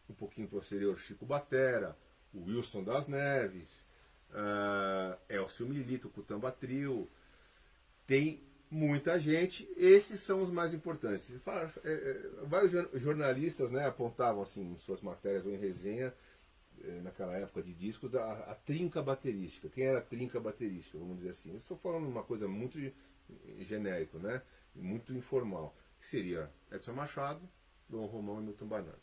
um pouquinho posterior Chico Batera, o Wilson das Neves, Elcio Milito com o Tamba Trio. Tem muita gente, esses são os mais importantes. Vários jornalistas, né, apontavam assim, em suas matérias ou em resenha, naquela época de discos, a trinca baterística. Quem era a trinca baterística, vamos dizer assim? Eu estou falando uma coisa muito genérico, né, muito informal. Que seria Edson Machado, Dom Romão e Milton Banana.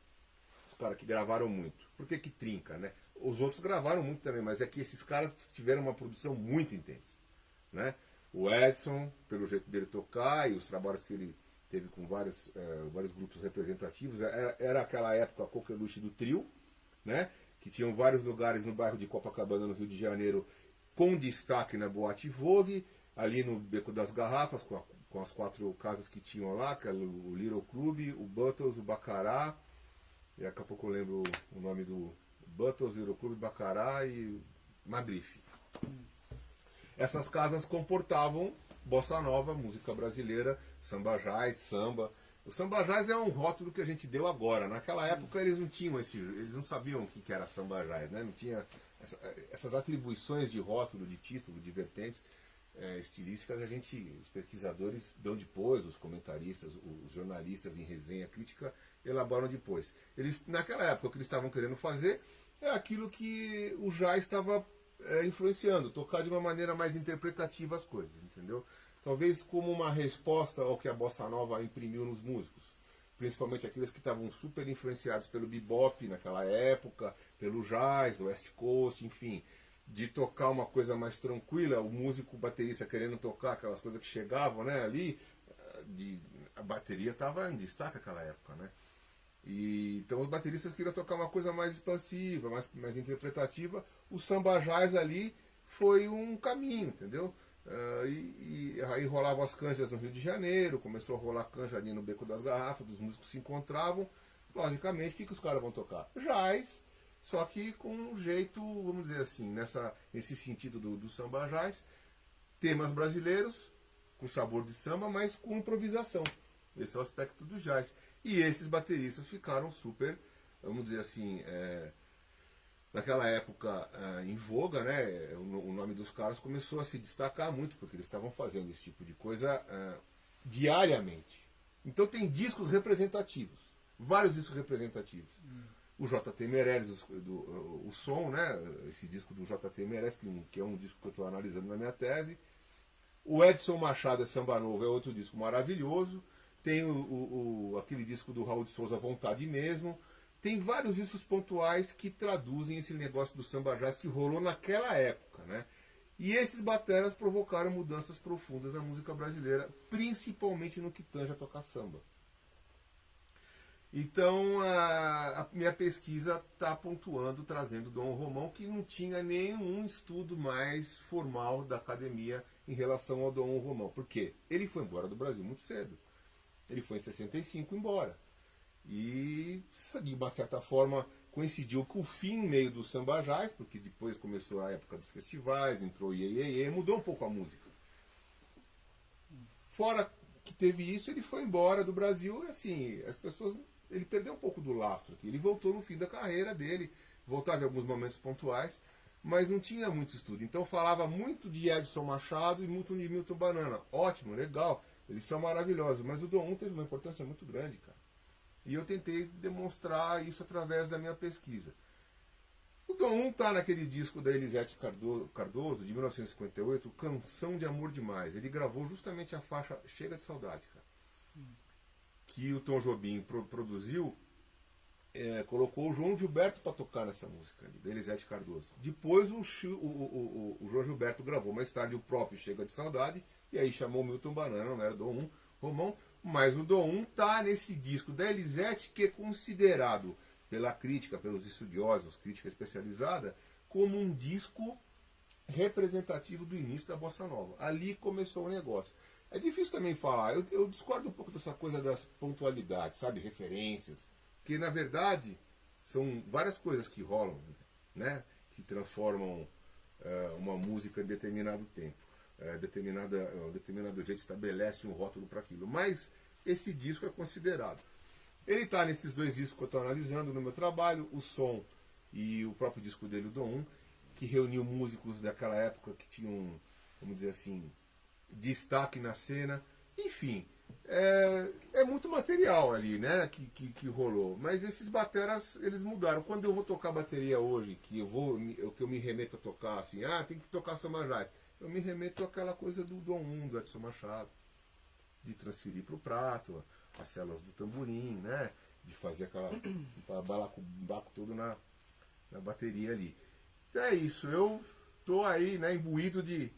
Os caras que gravaram muito. Por que trinca, né? Os outros gravaram muito também, mas é que esses caras tiveram uma produção muito intensa, né? O Edson, pelo jeito dele tocar e os trabalhos que ele teve com vários grupos representativos, era aquela época a coqueluche do trio, né? Que tinham vários lugares no bairro de Copacabana, no Rio de Janeiro, com destaque na Boate Vogue, ali no Beco das Garrafas, com as 4 casas que tinham lá, que era o Little Club, o Buttles, o Bacará, e daqui a pouco eu lembro o nome do Buttles, Little Club, Bacará e Magrife. Essas casas comportavam bossa nova, música brasileira, samba jazz, samba. O samba jazz é um rótulo que a gente deu agora. Naquela época eles não tinham eles não sabiam o que era samba jazz, né? Não tinha essas atribuições de rótulo, de título, de vertentes estilísticas. Os pesquisadores dão depois, os comentaristas, os jornalistas em resenha crítica elaboram depois. Naquela época o que eles estavam querendo fazer é aquilo que o jazz estava influenciando, tocar de uma maneira mais interpretativa as coisas, entendeu? Talvez como uma resposta ao que a Bossa Nova imprimiu nos músicos, principalmente aqueles que estavam super influenciados pelo bebop naquela época, pelo jazz, West Coast, enfim, de tocar uma coisa mais tranquila, o músico, o baterista querendo tocar aquelas coisas que chegavam, né, ali, a bateria estava em destaque naquela época, né? E, então os bateristas queriam tocar uma coisa mais expansiva, mais interpretativa. O samba jazz ali foi um caminho, entendeu? Aí rolavam as canjas no Rio de Janeiro, começou a rolar canja ali no Beco das Garrafas, os músicos se encontravam. Logicamente, o que os caras vão tocar? Jazz, só que com um jeito, vamos dizer assim, nesse sentido do samba jazz, temas brasileiros, com sabor de samba, mas com improvisação. Esse é o aspecto do jazz. E esses bateristas ficaram super, vamos dizer assim, naquela época em voga, né? O nome dos caras começou a se destacar muito, porque eles estavam fazendo esse tipo de coisa diariamente. Então tem discos representativos, vários discos representativos. O J.T. Meirelles, o som, né? Esse disco do J.T. Meirelles, que é um disco que eu estou analisando na minha tese. O Edson Machado é Samba Novo, é outro disco maravilhoso. Tem aquele disco do Raul de Souza, Vontade Mesmo. Tem vários discos pontuais que traduzem esse negócio do samba jazz que rolou naquela época, né? E esses bateras provocaram mudanças profundas na música brasileira, principalmente no que tange a tocar samba. Então a minha pesquisa está pontuando, trazendo Dom Romão, que não tinha nenhum estudo mais formal da academia em relação ao Dom Romão. Por quê? Ele foi embora do Brasil muito cedo. Ele foi em 65 embora. E, de uma certa forma, coincidiu com o fim meio do samba jazz, porque depois começou a época dos festivais, entrou Iê, mudou um pouco a música. Fora que teve isso, ele foi embora do Brasil, e assim, as pessoas... Ele perdeu um pouco do lastro aqui. Ele voltou no fim da carreira dele, voltava em alguns momentos pontuais, mas não tinha muito estudo. Então falava muito de Edson Machado e muito de Milton Banana. Ótimo, legal. Eles são maravilhosos, mas o Dom teve uma importância muito grande, cara. E eu tentei demonstrar isso através da minha pesquisa. O Dom está naquele disco da Elisete Cardoso, de 1958, Canção de Amor Demais. Ele gravou justamente a faixa Chega de Saudade, cara. Que o Tom Jobim produziu, colocou o João Gilberto para tocar nessa música, da Elisete Cardoso. Depois o João Gilberto gravou mais tarde o próprio Chega de Saudade, e aí chamou Milton Banana, não era Dom Romão, mas o Dom está nesse disco da Elisete, que é considerado pela crítica, pelos estudiosos, crítica especializada, como um disco representativo do início da Bossa Nova. Ali começou o negócio. É difícil também falar, eu discordo um pouco dessa coisa das pontualidades, sabe, referências, que na verdade são várias coisas que rolam, né, que transformam uma música em determinado tempo. Determinado jeito estabelece um rótulo para aquilo. Mas esse disco é considerado. Ele está nesses dois discos que eu estou analisando no meu trabalho, o Som e o próprio disco dele, o Dom, que reuniu músicos daquela época que tinham, vamos dizer assim, destaque na cena. Enfim, é muito material ali, né, que rolou. Mas esses bateras, eles mudaram. Quando eu vou tocar bateria hoje, que eu me remeto a tocar assim, tem que tocar samba jazz, eu me remeto àquela coisa do Dom do Edson Machado, de transferir para o prato, as células do tamborim, né, de fazer aquela balaco todo na bateria ali. Então é isso, eu tô aí, né, imbuído de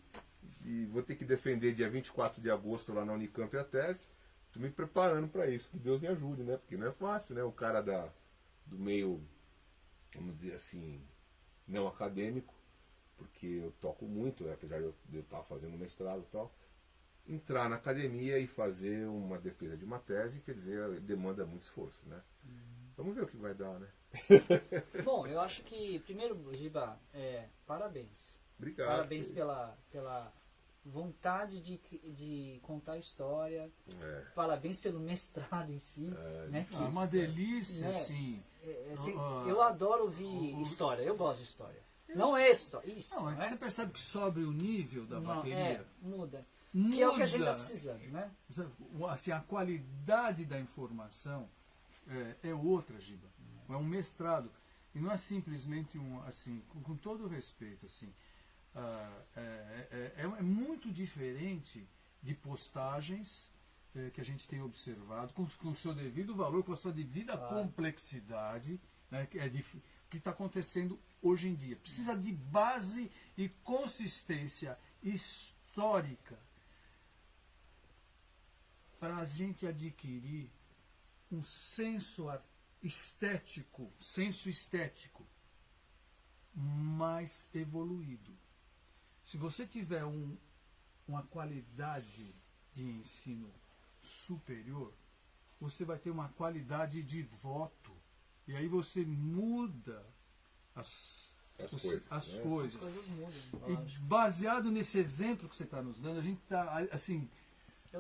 vou ter que defender dia 24 de agosto lá na Unicamp a tese. Tô me preparando para isso, que Deus me ajude, né, porque não é fácil, né, o cara do meio, vamos dizer assim, não acadêmico, porque eu toco muito, apesar de eu estar fazendo mestrado e tal, entrar na academia e fazer uma defesa de uma tese, quer dizer, demanda muito esforço, né? Vamos ver o que vai dar, né? Bom, eu acho que, primeiro, Giba, parabéns. Obrigado. Parabéns pela vontade de contar a história. Parabéns pelo mestrado em si. Né, é uma delícia, né, sim. Eu adoro ouvir história, eu gosto de história. Não é história, isso. Não, você percebe que sobe o nível da bateria. Muda. Que é o que a gente está precisando, né? Assim, a qualidade da informação é outra, Giba. É um mestrado. E não é simplesmente assim, com todo o respeito, assim, é muito diferente de postagens que a gente tem observado, com o seu devido valor, com a sua devida complexidade, né, que está acontecendo hoje em dia. Precisa de base e consistência histórica para a gente adquirir um senso estético mais evoluído. Se você tiver uma qualidade de ensino superior, você vai ter uma qualidade de voto. E aí você muda as coisas. As coisas mudam. E baseado nesse exemplo que você está nos dando, a gente está assim,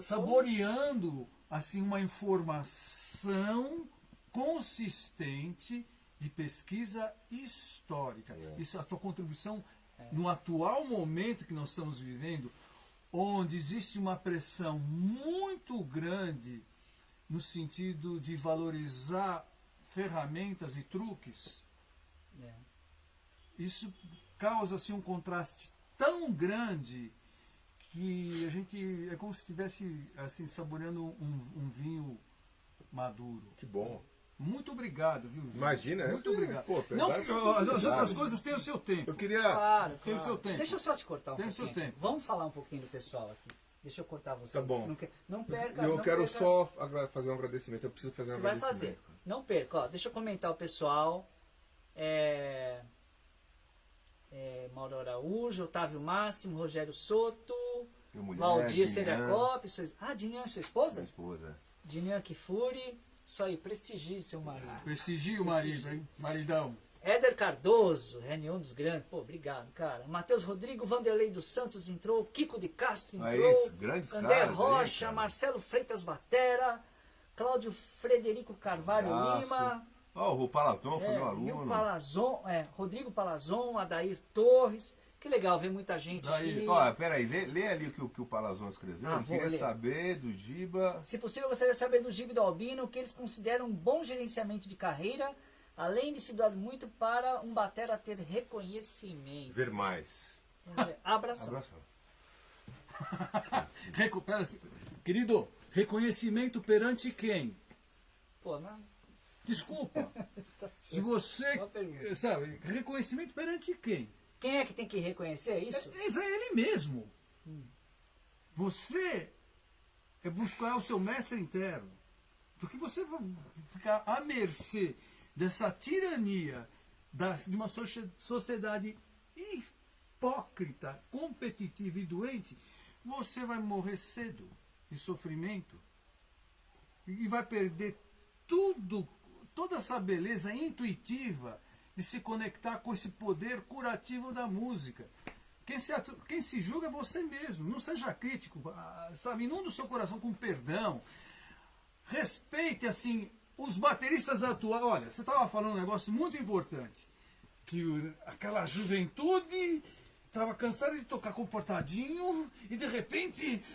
saboreando assim, uma informação consistente de pesquisa histórica. Isso é a tua contribuição no atual momento que nós estamos vivendo, onde existe uma pressão muito grande no sentido de valorizar ferramentas e truques. Isso causa assim, um contraste tão grande que a gente é como se estivesse assim, saboreando um vinho maduro. Que bom. Muito obrigado, viu? Imagina, muito obrigado. Pô, não, as outras coisas têm o seu tempo. Eu queria. Claro. Tem o seu tempo. Deixa eu só te cortar um Tem o pouquinho. seu tempo. Vamos falar um pouquinho do pessoal aqui. Deixa eu cortar vocês. Tá bom. Não perca. Eu não quero perca. só fazer um agradecimento. Eu preciso fazer um Você vai agradecimento. fazer. Não perca. Ó, deixa eu comentar o pessoal. Mauro Araújo, Otávio Máximo, Rogério Soto, Minha mulher, Valdir Dinian. Seriacop. Dinian, sua esposa? Minha esposa. Dinian Kifuri. Isso aí, prestigie seu marido. Prestigie o marido, hein? Maridão. Éder Cardoso, reunião dos grandes. Pô, obrigado, cara. Matheus Rodrigo, Vanderlei dos Santos entrou. Kiko de Castro entrou. É isso, grandes André caras aí, Rocha, cara. Marcelo Freitas Batera. Cláudio Frederico Carvalho Abraço. Lima. Ó, o Palazon foi meu E o aluno. Palazon, Rodrigo Palazon, Adair Torres. Que legal ver muita gente Adair. aqui. Ó, peraí, lê ali o que o Palazon escreveu. Ele Vou queria ler. saber do Giba. Se possível, eu gostaria de saber do Gibe e do Albino o que eles consideram um bom gerenciamento de carreira, além de estudar muito para um batera ter reconhecimento. Ver mais. Abração. Abração. Recupera-se. Querido, reconhecimento perante quem? Pô, não. Desculpa. Se você. Boa pergunta. Sabe, reconhecimento perante quem? Quem é que tem que reconhecer isso? É ele mesmo. Você é buscar o seu mestre interno. Porque você vai ficar à mercê dessa tirania de uma sociedade hipócrita, competitiva e doente. Você vai morrer cedo de sofrimento e vai perder toda essa beleza intuitiva de se conectar com esse poder curativo da música. Quem se julga é você mesmo. Não seja crítico, sabe? Inunda o seu coração com perdão. Respeite, assim, os bateristas atuais. Olha, você estava falando um negócio muito importante. Que aquela juventude estava cansada de tocar comportadinho e, de repente...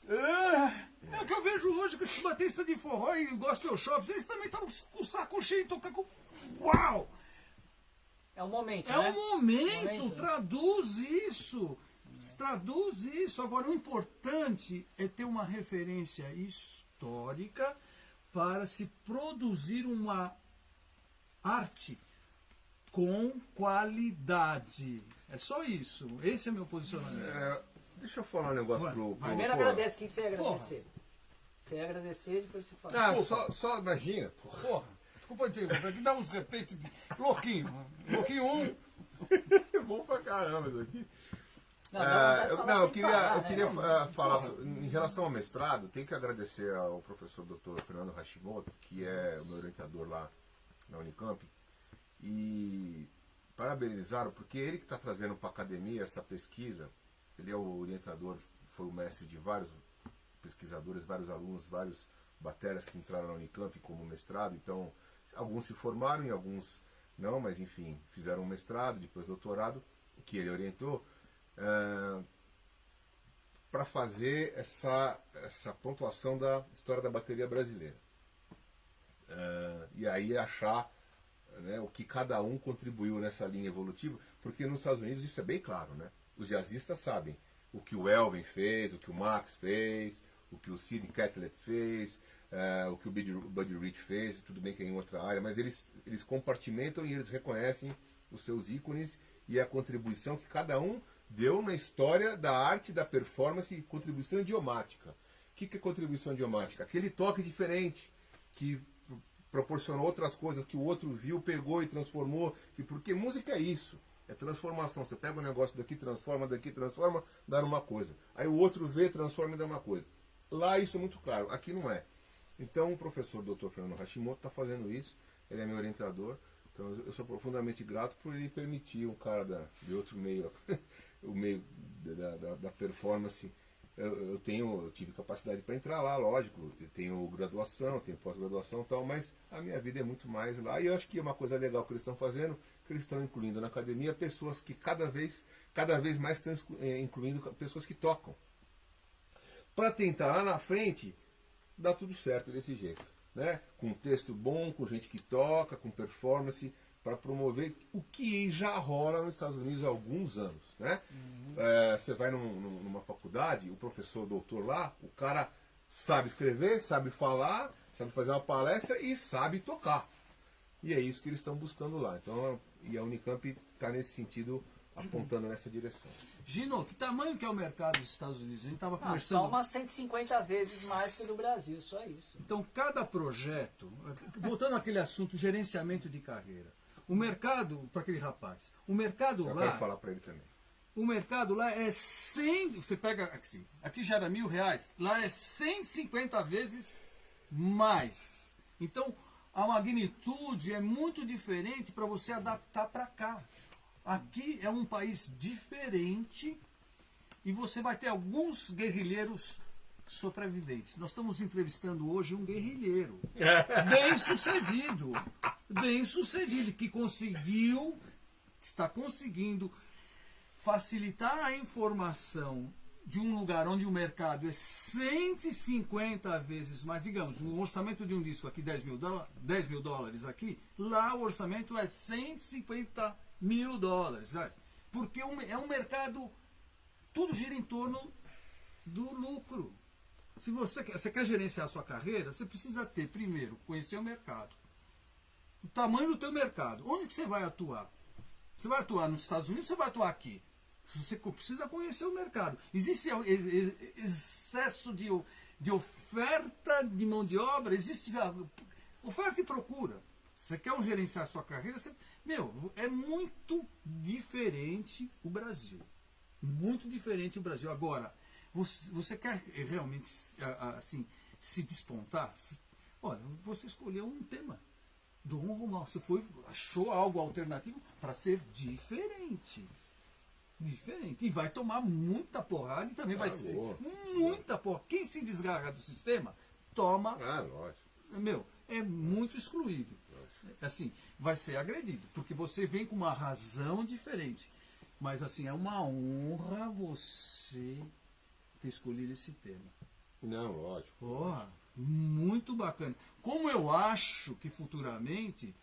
É o que eu vejo hoje com esses bateristas de forró e gospel shops. Eles também estavam com o saco cheio de tocar com... Uau! É o momento, É né? o momento, Momento, né? traduz isso. Traduz isso. Agora, o importante é ter uma referência histórica para se produzir uma arte com qualidade. É só isso. Esse é o meu posicionamento. Deixa eu falar um negócio pro Primeiro pô. agradece. Quem você ia agradecer? Você ia agradecer, depois você fala. Ah, só imagina, porra. Porra, desculpa interromper, aqui dá uns repetes de Louquinho 1. É bom pra caramba isso aqui. Não, Eu queria falar em relação ao mestrado, tenho que agradecer ao professor Dr. Fernando Hashimoto, que é o meu orientador lá na Unicamp, e parabenizá-lo, porque ele que está trazendo para a academia essa pesquisa. Ele é o orientador, foi o mestre de vários pesquisadores, vários alunos, vários bateras que entraram na Unicamp como mestrado. Então, alguns se formaram e alguns não, mas enfim, fizeram um mestrado, depois doutorado, que ele orientou, para fazer essa pontuação da história da bateria brasileira. E aí achar, né, o que cada um contribuiu nessa linha evolutiva, porque nos Estados Unidos isso é bem claro, né? Os jazzistas sabem o que o Elvin fez, o que o Max fez, o que o Sid Catlett fez, o que o Buddy Rich fez, tudo bem que é em outra área, mas eles compartimentam e eles reconhecem os seus ícones e a contribuição que cada um deu na história da arte, da performance e contribuição idiomática. O que é contribuição idiomática? Aquele toque diferente, que proporcionou outras coisas, que o outro viu, pegou e transformou. Porque música é isso, é transformação. Você pega um negócio daqui, transforma, dá uma coisa. Aí o outro vê, transforma e dá uma coisa. Lá isso é muito claro, aqui não é. Então o professor Dr. Fernando Hashimoto está fazendo isso, ele é meu orientador, então eu sou profundamente grato por ele permitir um cara de outro meio, o meio da performance. Eu tive capacidade para entrar lá, lógico, eu tenho graduação, tenho pós-graduação e tal, mas a minha vida é muito mais lá. E eu acho que é uma coisa legal que eles estão fazendo, que eles estão incluindo na academia pessoas que cada vez mais estão incluindo pessoas que tocam. Para tentar lá na frente dar tudo certo desse jeito, né? Com texto bom, com gente que toca, com performance, para promover o que já rola nos Estados Unidos há alguns anos, né? Você vai numa faculdade, o professor, o doutor lá, o cara sabe escrever, sabe falar, sabe fazer uma palestra e sabe tocar. E é isso que eles estão buscando lá. Então, e a Unicamp está nesse sentido, apontando nessa direção. Gino, que tamanho que é o mercado dos Estados Unidos? A gente estava conversando... Só umas 150 vezes mais que o do Brasil, só isso. Então, cada projeto, voltando àquele assunto, gerenciamento de carreira, o mercado, para aquele rapaz, o mercado Eu lá... quero falar para ele também. O mercado lá é 100... Você pega assim, aqui já era R$1.000, lá é 150 vezes mais. Então, a magnitude é muito diferente para você adaptar para cá. Aqui é um país diferente e você vai ter alguns guerrilheiros sobreviventes. Nós estamos entrevistando hoje um guerrilheiro bem sucedido, que está conseguindo facilitar a informação de um lugar onde o mercado é 150 vezes mais, digamos, o orçamento de um disco aqui, $10 mil aqui, lá o orçamento é $150 mil, vai. Porque é um mercado, tudo gira em torno do lucro. Se você quer gerenciar a sua carreira, você precisa ter, primeiro, conhecer o mercado, o tamanho do teu mercado, onde que você vai atuar? Você vai atuar nos Estados Unidos ou você vai atuar aqui? Você precisa conhecer o mercado. Existe excesso de oferta de mão de obra, existe oferta e procura. Você quer gerenciar a sua carreira, é muito diferente o Brasil. Muito diferente o Brasil. Agora, você quer realmente assim, se despontar? Olha, você escolheu um tema. Do bom ou mal. Você achou algo alternativo para ser diferente. Diferente. E vai tomar muita porrada e também vai ser muita porrada. Quem se desgarra do sistema, toma. Lógico. É muito excluído. Assim, vai ser agredido. Porque você vem com uma razão diferente. Mas assim, é uma honra você ter escolhido esse tema. Não, lógico. Muito bacana. Como eu acho que futuramente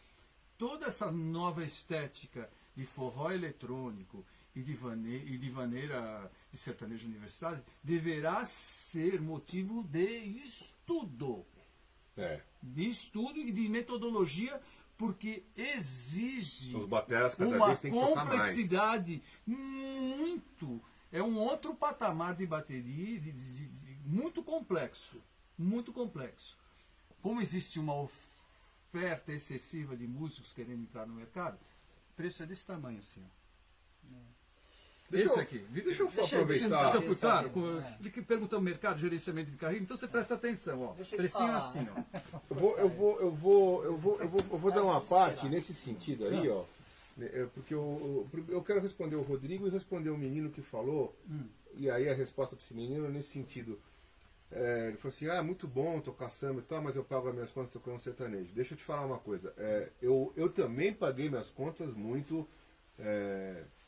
toda essa nova estética de forró eletrônico e de vaneira de sertanejo universitário deverá ser motivo de estudo. De estudo e de metodologia, porque exige uma complexidade muito. É um outro patamar de bateria muito complexo. Muito complexo. Como existe uma oferta excessiva de músicos querendo entrar no mercado, o preço é desse tamanho, assim. Deixa eu aproveitar. Eu fui claro? Ele que pergunta o mercado, gerenciamento de carreira, então você presta atenção. Precinho assim. Eu vou dar uma parte nesse sentido aí, porque eu quero responder o Rodrigo e responder o menino que falou, e aí a resposta para esse menino é nesse sentido. Ele falou assim, muito bom tocar samba e tal, mas eu pago as minhas contas tocando sertanejo. Deixa eu te falar uma coisa, eu também paguei minhas contas muito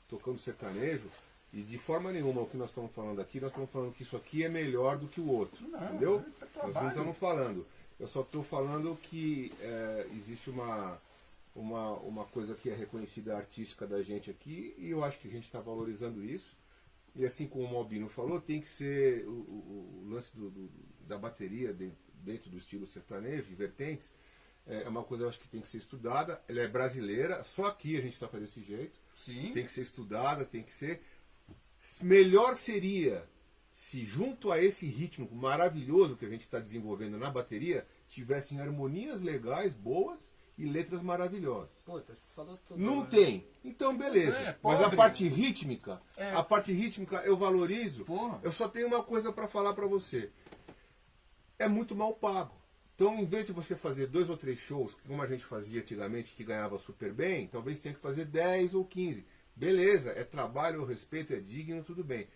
tocando sertanejo, e de forma nenhuma o que nós estamos falando aqui, nós estamos falando que isso aqui é melhor do que o outro, entendeu? Nós não estamos falando, eu só estou falando que existe uma coisa que é reconhecida artística da gente aqui, e eu acho que a gente está valorizando isso. E assim como o Albino falou, tem que ser o lance da bateria dentro do estilo sertanejo, e vertentes, é uma coisa eu acho que tem que ser estudada. Ela é brasileira, só aqui a gente toca desse jeito. Sim. Tem que ser estudada, tem que ser... Melhor seria se junto a esse ritmo maravilhoso que a gente está desenvolvendo na bateria, tivessem harmonias legais, boas e letras maravilhosas. Puta, você falou tudo. Não né? tem. Então, beleza. Mas a pobre. parte rítmica, É. a parte rítmica eu valorizo. Porra. Eu só tenho uma coisa para falar para você. É muito mal pago. Então, em vez de você fazer 2 ou 3 shows, como a gente fazia antigamente, que ganhava super bem, talvez tenha que fazer 10 ou 15. Beleza, é trabalho, eu respeito, é digno, tudo bem.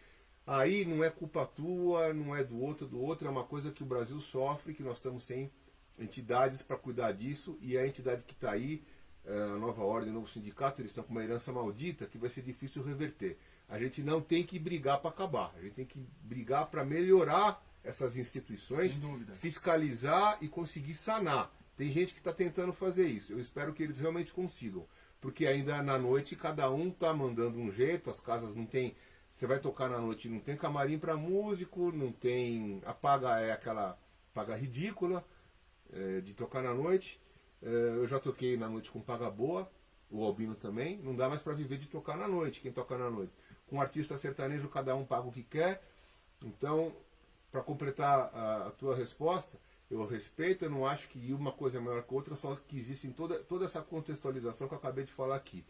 Aí não é culpa tua, não é do outro, é uma coisa que o Brasil sofre, que nós estamos sem entidades para cuidar disso, e a entidade que está aí, a Nova Ordem, o Novo Sindicato, eles estão com uma herança maldita que vai ser difícil reverter. A gente não tem que brigar para acabar, a gente tem que brigar para melhorar essas instituições, Sem dúvida. fiscalizar e conseguir sanar. Tem gente que está tentando fazer isso, eu espero que eles realmente consigam, porque ainda na noite cada um está mandando um jeito, as casas não tem... Você vai tocar na noite, não tem camarim para músico, não tem... A paga é aquela paga ridícula de tocar na noite. Eu já toquei na noite com paga boa, o Albino também. Não dá mais para viver de tocar na noite, quem toca na noite. Com artista sertanejo, cada um paga o que quer. Então, para completar a tua resposta, eu respeito, eu não acho que uma coisa é melhor que outra, só que existe toda essa contextualização que eu acabei de falar aqui.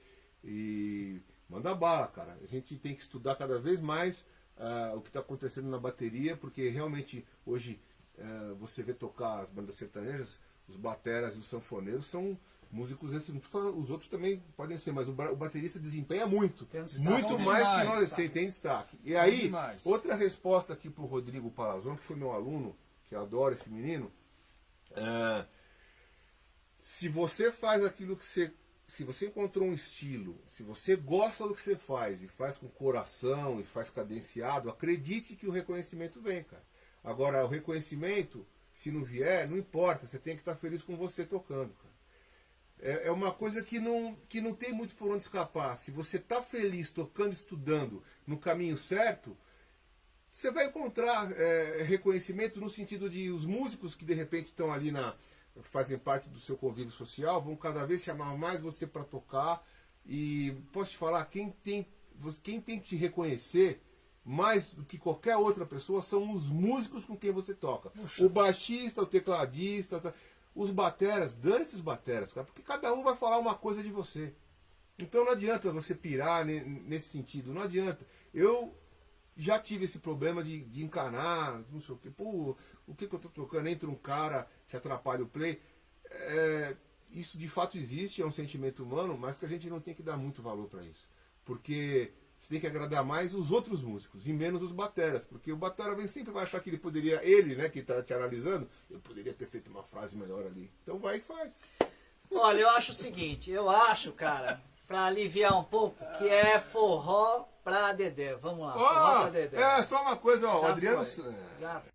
E... Manda bala, cara. A gente tem que estudar cada vez mais o que está acontecendo na bateria, porque realmente hoje você vê tocar as bandas sertanejas, os bateras e os sanfoneiros são músicos excelentes. Os outros também podem ser, mas o baterista desempenha muito. Tem um destaque. Muito Tem mais que demais. nós. Tem destaque. E aí, demais. outra resposta aqui para o Rodrigo Palazon, que foi meu aluno, que eu adoro esse menino. Se você faz aquilo que você... Se você encontrou um estilo, se você gosta do que você faz e faz com coração e faz cadenciado, acredite que o reconhecimento vem, cara. Agora, o reconhecimento, se não vier, não importa, você tem que estar feliz com você tocando, cara. É uma coisa que não tem muito por onde escapar. Se você está feliz tocando, estudando no caminho certo, você vai encontrar reconhecimento no sentido de os músicos que de repente estão ali fazem parte do seu convívio social, vão cada vez chamar mais você para tocar. E posso te falar, quem tem que te reconhecer mais do que qualquer outra pessoa são os músicos com quem você toca. Puxa. O baixista, o tecladista, os bateras, dane-se os bateras, cara, porque cada um vai falar uma coisa de você. Então não adianta você pirar nesse sentido, não adianta. Eu já tive esse problema de encanar, não sei o que. Pô, o que eu tô tocando? Entra um cara, te atrapalha o play. Isso de fato existe, é um sentimento humano, mas que a gente não tem que dar muito valor para isso. Porque você tem que agradar mais os outros músicos e menos os bateras. Porque o batera sempre vai achar que ele, né, que tá te analisando, eu poderia ter feito uma frase melhor ali. Então vai e faz. Olha, eu acho o seguinte, cara, pra aliviar um pouco, que é forró pra Dedé. Vamos lá, forró pra Dedé. Só uma coisa, ó, o Já Adriano... foi. Já foi.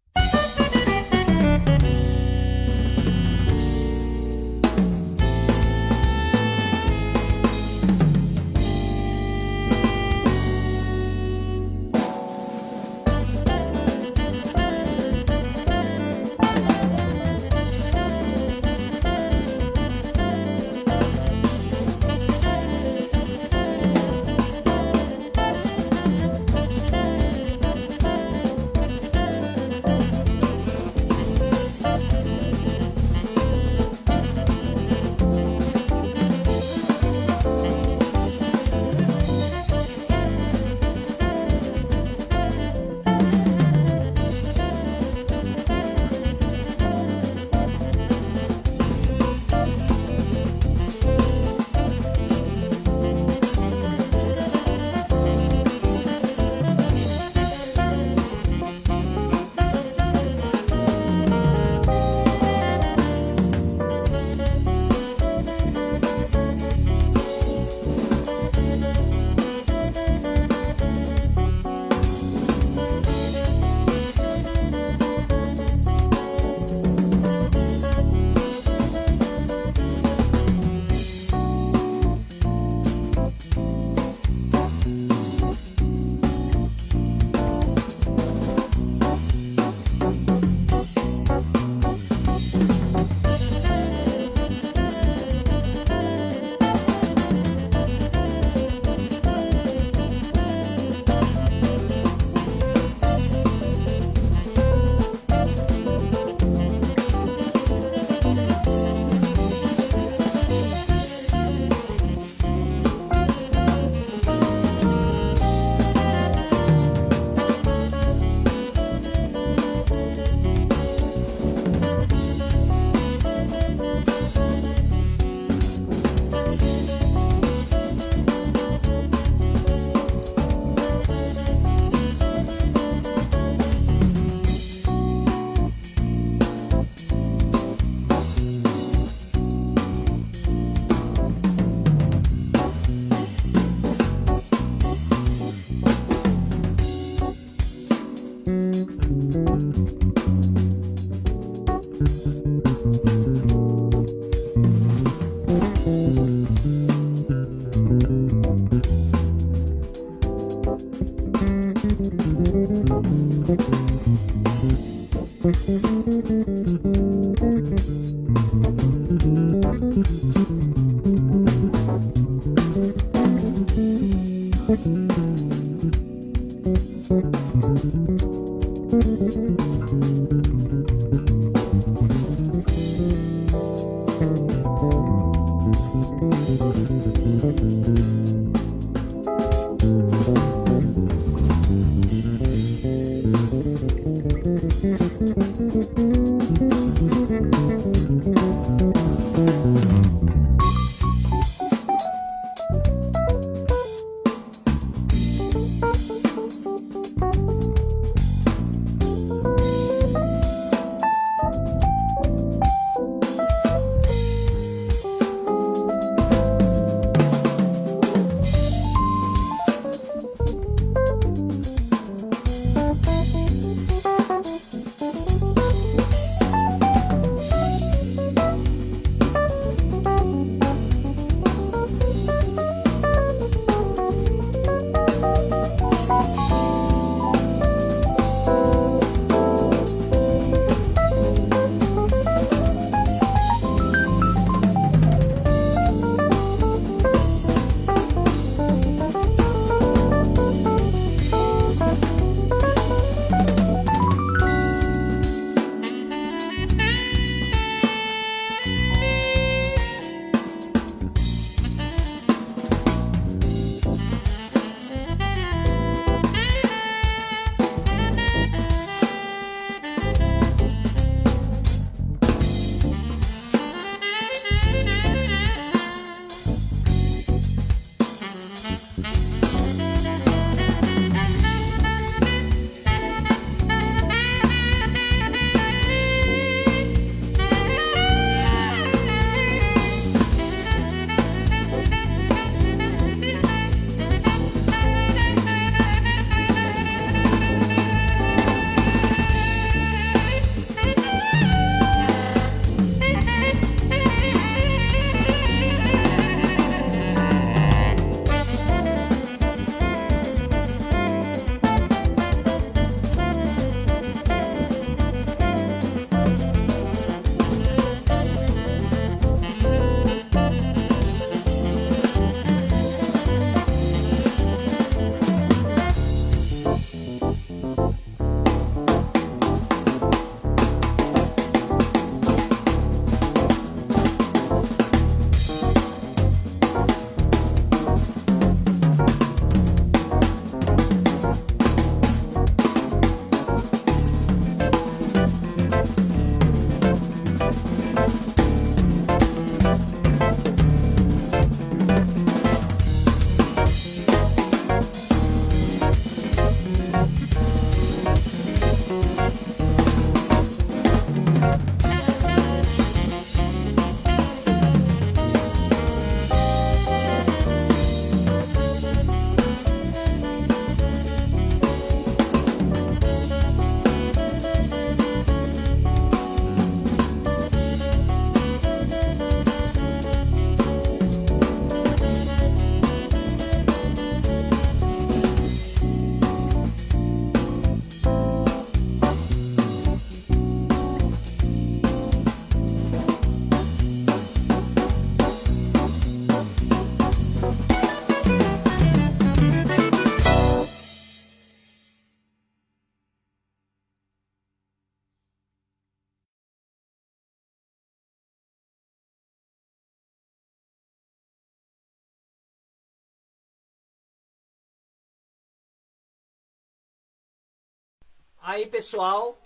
Aí, pessoal,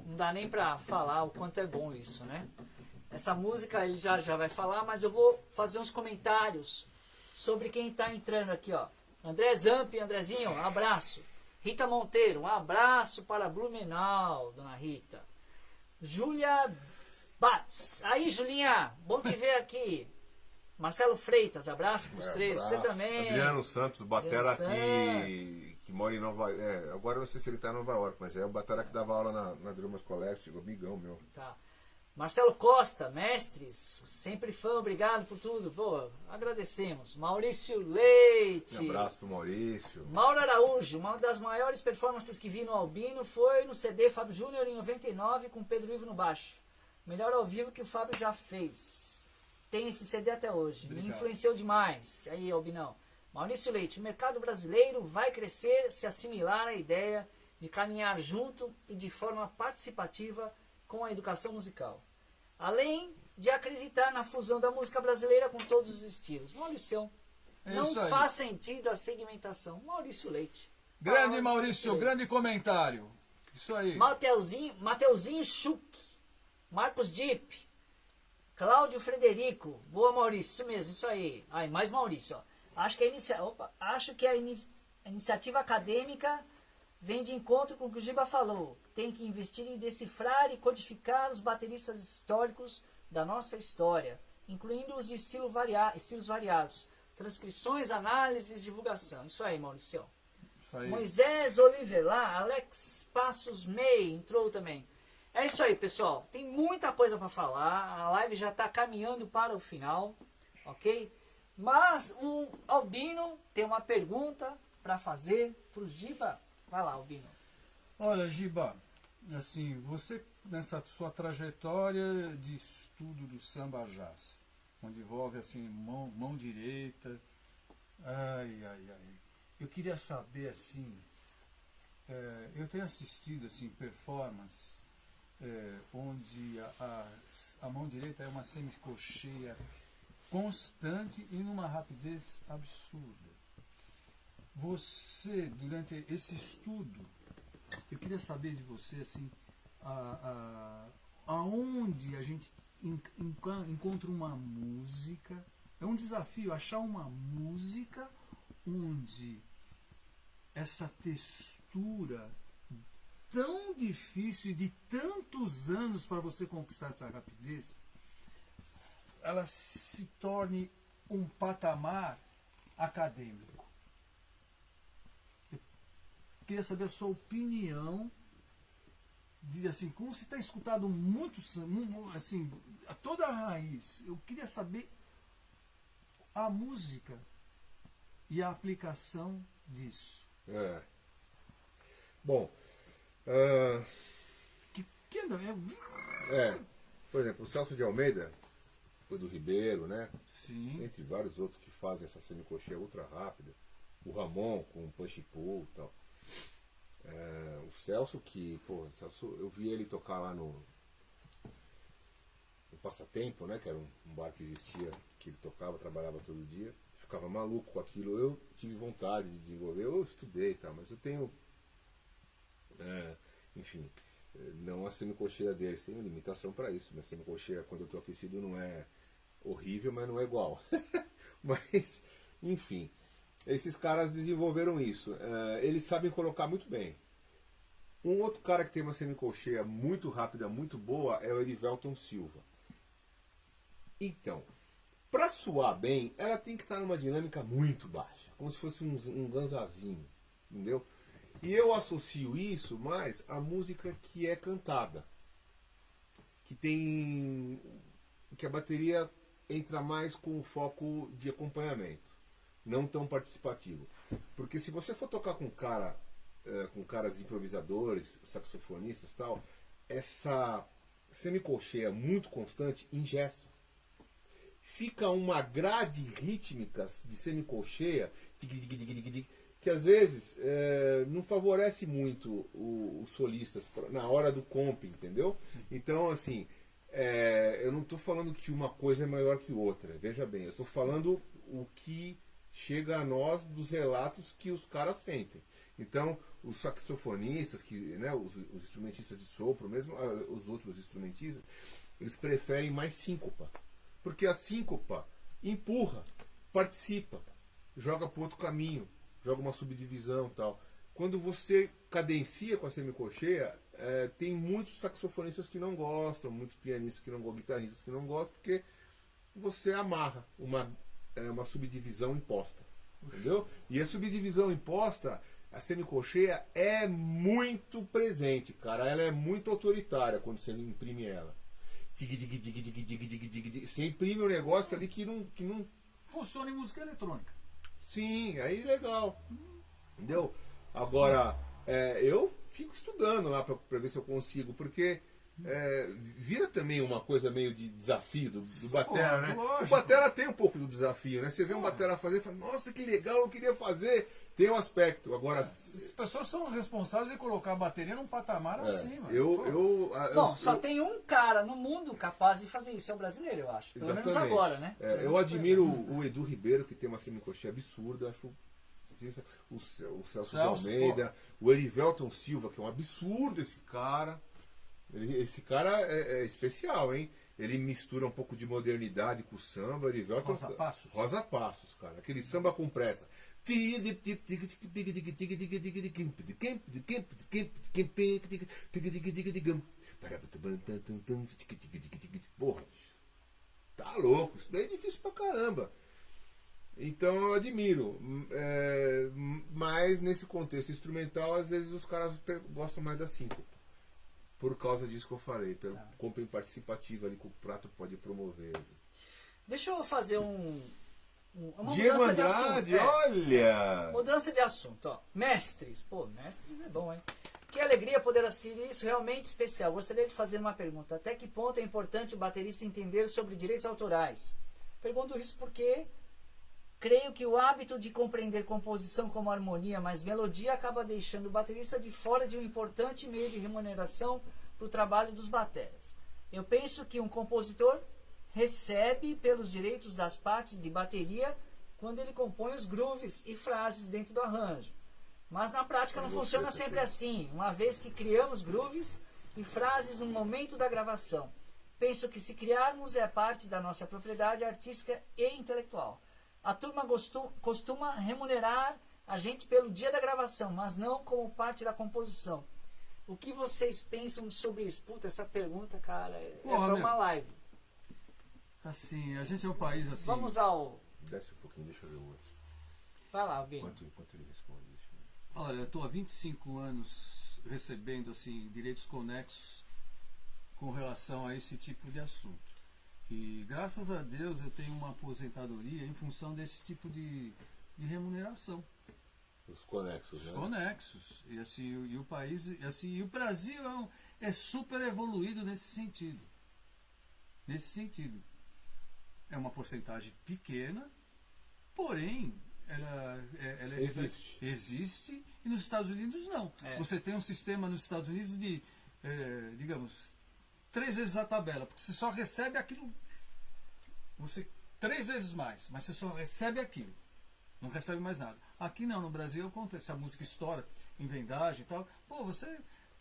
não dá nem pra falar o quanto é bom isso, né? Essa música ele já vai falar, mas eu vou fazer uns comentários sobre quem tá entrando aqui, ó. André Zampi, Andrezinho, um abraço. Rita Monteiro, um abraço para Blumenau, dona Rita. Júlia Batz. Aí, Julinha, bom te ver aqui. Marcelo Freitas, abraço pros três. Você também. Adriano Santos, batera Adriano que que mora em Nova York. Agora eu não sei se ele está em Nova York, mas é o Batalha que dava aula na Drummers Collective, amigão meu. Tá. Marcelo Costa, mestres, sempre fã, obrigado por tudo. Boa, agradecemos. Maurício Leite. Um abraço pro Maurício. Mauro Araújo, uma das maiores performances que vi no Albino foi no CD Fábio Júnior em 99 com Pedro Ivo no baixo. Melhor ao vivo que o Fábio já fez. Tem esse CD até hoje. Obrigado. Me influenciou demais. Aí, Albinão. Maurício Leite, o mercado brasileiro vai crescer se assimilar à ideia de caminhar junto e de forma participativa com a educação musical. Além de acreditar na fusão da música brasileira com todos os estilos. Maurício, não faz sentido a segmentação. Maurício Leite. Grande Maurício, grande comentário. Isso aí. Mateuzinho Schuch, Marcos Dipp, Cláudio Frederico. Boa, Maurício, isso mesmo, isso aí. Aí, mais Maurício, ó. Acho que a iniciativa acadêmica vem de encontro com o que o Giba falou. Tem que investir em decifrar e codificar os bateristas históricos da nossa história, incluindo os estilos variados. Transcrições, análises, divulgação. Isso aí, Maurício. Isso aí. Moisés Oliver lá, Alex Passos May entrou também. É isso aí, pessoal. Tem muita coisa para falar. A live já está caminhando para o final, ok? Mas o Albino tem uma pergunta para fazer para o Giba. Vai lá, Albino. Olha, Giba, assim, você nessa sua trajetória de estudo do samba jazz, onde envolve assim mão direita, eu queria saber assim, eu tenho assistido assim performance onde a mão direita é uma semicocheia constante e numa rapidez absurda. Você, durante esse estudo, eu queria saber de você assim, aonde a gente encontra uma música. É um desafio achar uma música onde essa textura tão difícil e de tantos anos para você conquistar essa rapidez, ela se torne um patamar acadêmico. Eu queria saber a sua opinião de assim, como você está escutando muito assim, toda a raiz. Eu queria saber a música e a aplicação disso. Bom, por exemplo, o Celso de Almeida, o do Ribeiro, né? Sim. Entre vários outros que fazem essa semicocheia ultra rápida. O Ramon com push e pull e tal. O Celso eu vi ele tocar lá no Passatempo, né? Que era um bar que existia, que ele tocava, trabalhava todo dia. Ficava maluco com aquilo. Eu tive vontade de desenvolver, eu estudei e tal, mas eu tenho, enfim, não a semicocheia deles, tem uma limitação para isso. Minha semicocheia, quando eu estou aquecido, não é horrível, mas não é igual. Mas, enfim, esses caras desenvolveram isso. Eles sabem colocar muito bem. Um outro cara que tem uma semicocheia muito rápida, muito boa, é o Erivelton Silva. Então, para soar bem, ela tem que estar numa dinâmica muito baixa, como se fosse um ganzazinho, entendeu? E eu associo isso mais à música que é cantada, que a bateria entra mais com o foco de acompanhamento, não tão participativo. Porque se você for tocar com caras improvisadores, saxofonistas e tal, essa semicolcheia muito constante engessa. Fica uma grade rítmica de semicolcheia que às vezes não favorece muito os solistas na hora do comp, entendeu? Então, assim, eu não estou falando que uma coisa é maior que outra, veja bem, eu estou falando o que chega a nós dos relatos que os caras sentem. Então, os saxofonistas, os instrumentistas de sopro, mesmo os outros instrumentistas, eles preferem mais síncopa. Porque a síncopa empurra, participa, joga para outro caminho, joga uma subdivisão e tal. Quando você cadencia com a semicolcheia, tem muitos saxofonistas que não gostam, muitos pianistas que não gostam, guitarristas que não gostam, porque você amarra uma subdivisão imposta. Entendeu? E a subdivisão imposta a semicolcheia é muito presente, cara. Ela é muito autoritária quando você imprime ela. Você imprime um negócio ali que não... Funciona em música eletrônica. Sim, aí legal. Entendeu? Agora, eu fico estudando lá pra ver se eu consigo, porque vira também uma coisa meio de desafio do batera, né? Lógico. O batera tem um pouco do desafio, né? Você vê um batera fazer e fala, nossa, que legal, eu queria fazer. Tem um aspecto. Agora, As pessoas são responsáveis em colocar a bateria num patamar acima. Bom, só tem um cara no mundo capaz de fazer isso, é o brbrasileiro, eu acho. Pelo menos agora, né? Eu admiro o Edu Ribeiro, que tem uma semicolcheia absurda, acho o Celso de Almeida, o Erivelton Silva, que é um absurdo esse cara. Esse cara é especial, hein? Ele mistura um pouco de modernidade com o samba. Erivelton, Rosa Passos. Rosa Passos, cara. Aquele samba com pressa. Porra, tá louco. Isso daí é difícil pra caramba. Então eu admiro, mas nesse contexto instrumental, às vezes os caras gostam mais da síncope. Por causa disso que eu falei, pelo compra participativa ali que o prato pode promover. Deixa eu fazer uma Diego mudança de Andrade, assunto. olha! Mudança de assunto, ó. Mestres. Pô, mestre é bom, hein? Que alegria poder assistir isso, realmente especial. Gostaria de fazer uma pergunta. Até que ponto é importante o baterista entender sobre direitos autorais? Pergunto isso porque creio que o hábito de compreender composição como harmonia mais melodia acaba deixando o baterista de fora de um importante meio de remuneração para o trabalho dos bateras. Eu penso que um compositor recebe pelos direitos das partes de bateria quando ele compõe os grooves e frases dentro do arranjo. Mas na prática não funciona sempre assim, uma vez que criamos grooves e frases no momento da gravação. Penso que se criarmos é parte da nossa propriedade artística e intelectual. A turma costuma remunerar a gente pelo dia da gravação, mas não como parte da composição. O que vocês pensam sobre isso? Puta, essa pergunta, cara, é para uma live. Assim, a gente é um país assim... Vamos ao... Desce um pouquinho, deixa eu ver o outro. Vai lá, alguém. Enquanto ele responde. Olha, eu estou há 25 anos recebendo assim, direitos conexos com relação a esse tipo de assunto. E graças a Deus eu tenho uma aposentadoria em função desse tipo de remuneração. Os conexos, Os né? conexos. E assim, e o país, assim, e o Brasil é super evoluído nesse sentido. Nesse sentido. É uma porcentagem pequena, porém ela existe, e nos Estados Unidos não. Você tem um sistema nos Estados Unidos de, digamos, 3 vezes a tabela, porque você só recebe aquilo, 3 vezes mais, mas você só recebe aquilo, não recebe mais nada. Aqui não, no Brasil acontece, a música estoura em vendagem e tal. Pô,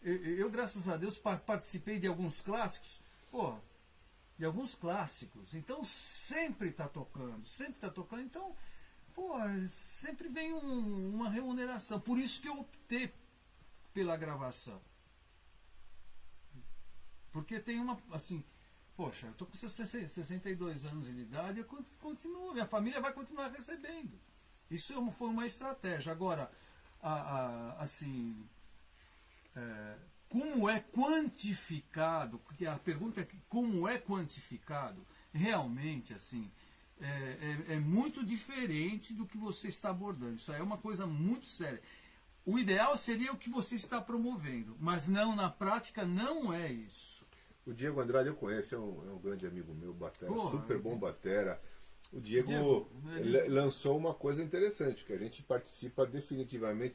eu graças a Deus participei de alguns clássicos, então sempre está tocando, então, sempre vem uma remuneração, por isso que eu optei pela gravação. Porque tem uma, assim, poxa, eu estou com 62 anos de idade, eu continuo, minha família vai continuar recebendo. Isso foi uma estratégia. Agora, assim, como é quantificado, porque a pergunta é como é quantificado, realmente, assim, é muito diferente do que você está abordando. Isso aí é uma coisa muito séria. O ideal seria o que você está promovendo, mas não, na prática não é isso. O Diego Andrade eu conheço, é um grande amigo meu, batera, super bom batera. O Diego lançou uma coisa interessante, que a gente participa definitivamente.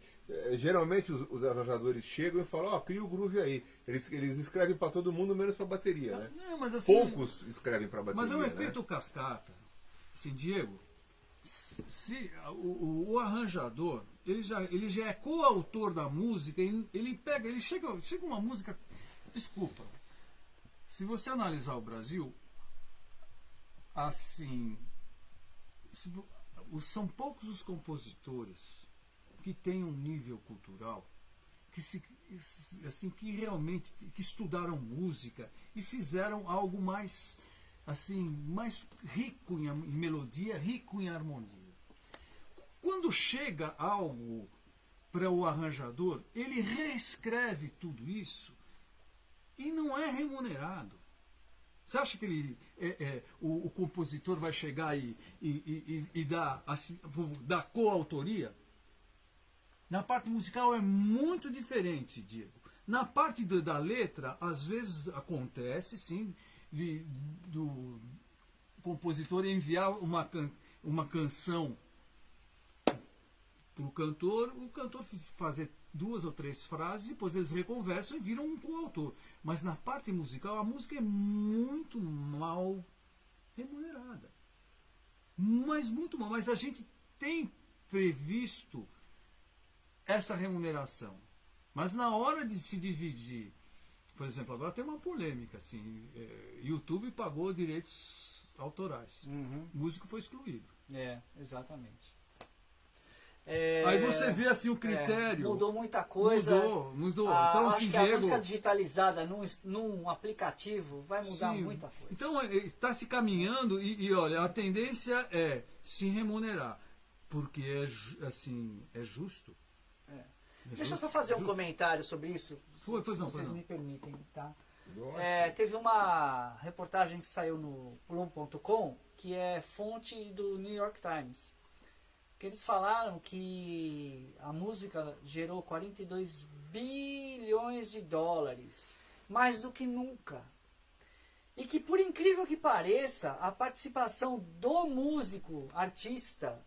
Geralmente os arranjadores chegam e falam, cria o groove aí. Eles escrevem para todo mundo, menos para bateria, né? Não, mas assim, poucos escrevem para bateria. Mas é um né? efeito cascata. Assim, Diego, se o arranjador, ele já é coautor da música, ele chega uma música, desculpa, se você analisar o Brasil, assim, são poucos os compositores que têm um nível cultural, que realmente que estudaram música e fizeram algo mais, assim, mais rico em melodia, rico em harmonia. Quando chega algo para o arranjador, ele reescreve tudo isso e não é remunerado. Você acha que o compositor vai chegar e dar, assim, dar coautoria? Na parte musical é muito diferente, Diego. Na parte da letra, às vezes acontece, sim, do compositor enviar uma canção para o cantor fazer 2 ou 3 frases, depois eles reconversam e viram um coautor. Mas na parte musical, a música é muito mal remunerada. Mas muito mal. Mas a gente tem previsto essa remuneração. Mas na hora de se dividir, por exemplo, agora tem uma polêmica, assim, YouTube pagou direitos autorais. O músico foi excluído. Exatamente. Aí você vê assim o critério. Mudou muita coisa. Mudou. Então, assim, acho que a música digitalizada num aplicativo vai mudar muita coisa. Então está se caminhando e olha, a tendência é se remunerar, porque é justo. Deixa eu só fazer um comentário sobre isso, se vocês me permitem, tá? Teve uma reportagem que saiu no Plum.com, que é fonte do New York Times, que eles falaram que a música gerou 42 bilhões de dólares, mais do que nunca. E que, por incrível que pareça, a participação do músico/artista,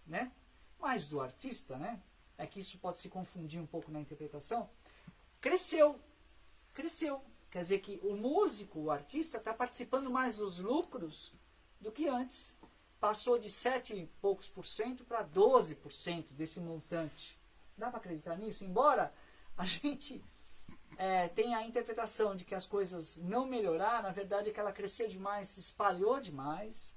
né? Mais do artista, né? É que isso pode se confundir um pouco na interpretação, cresceu. Quer dizer que o músico, o artista, está participando mais dos lucros do que antes. Passou de 7 e poucos por cento para 12% desse montante. Dá para acreditar nisso? Embora a gente tenha a interpretação de que as coisas não melhoraram, na verdade é que ela cresceu demais, se espalhou demais,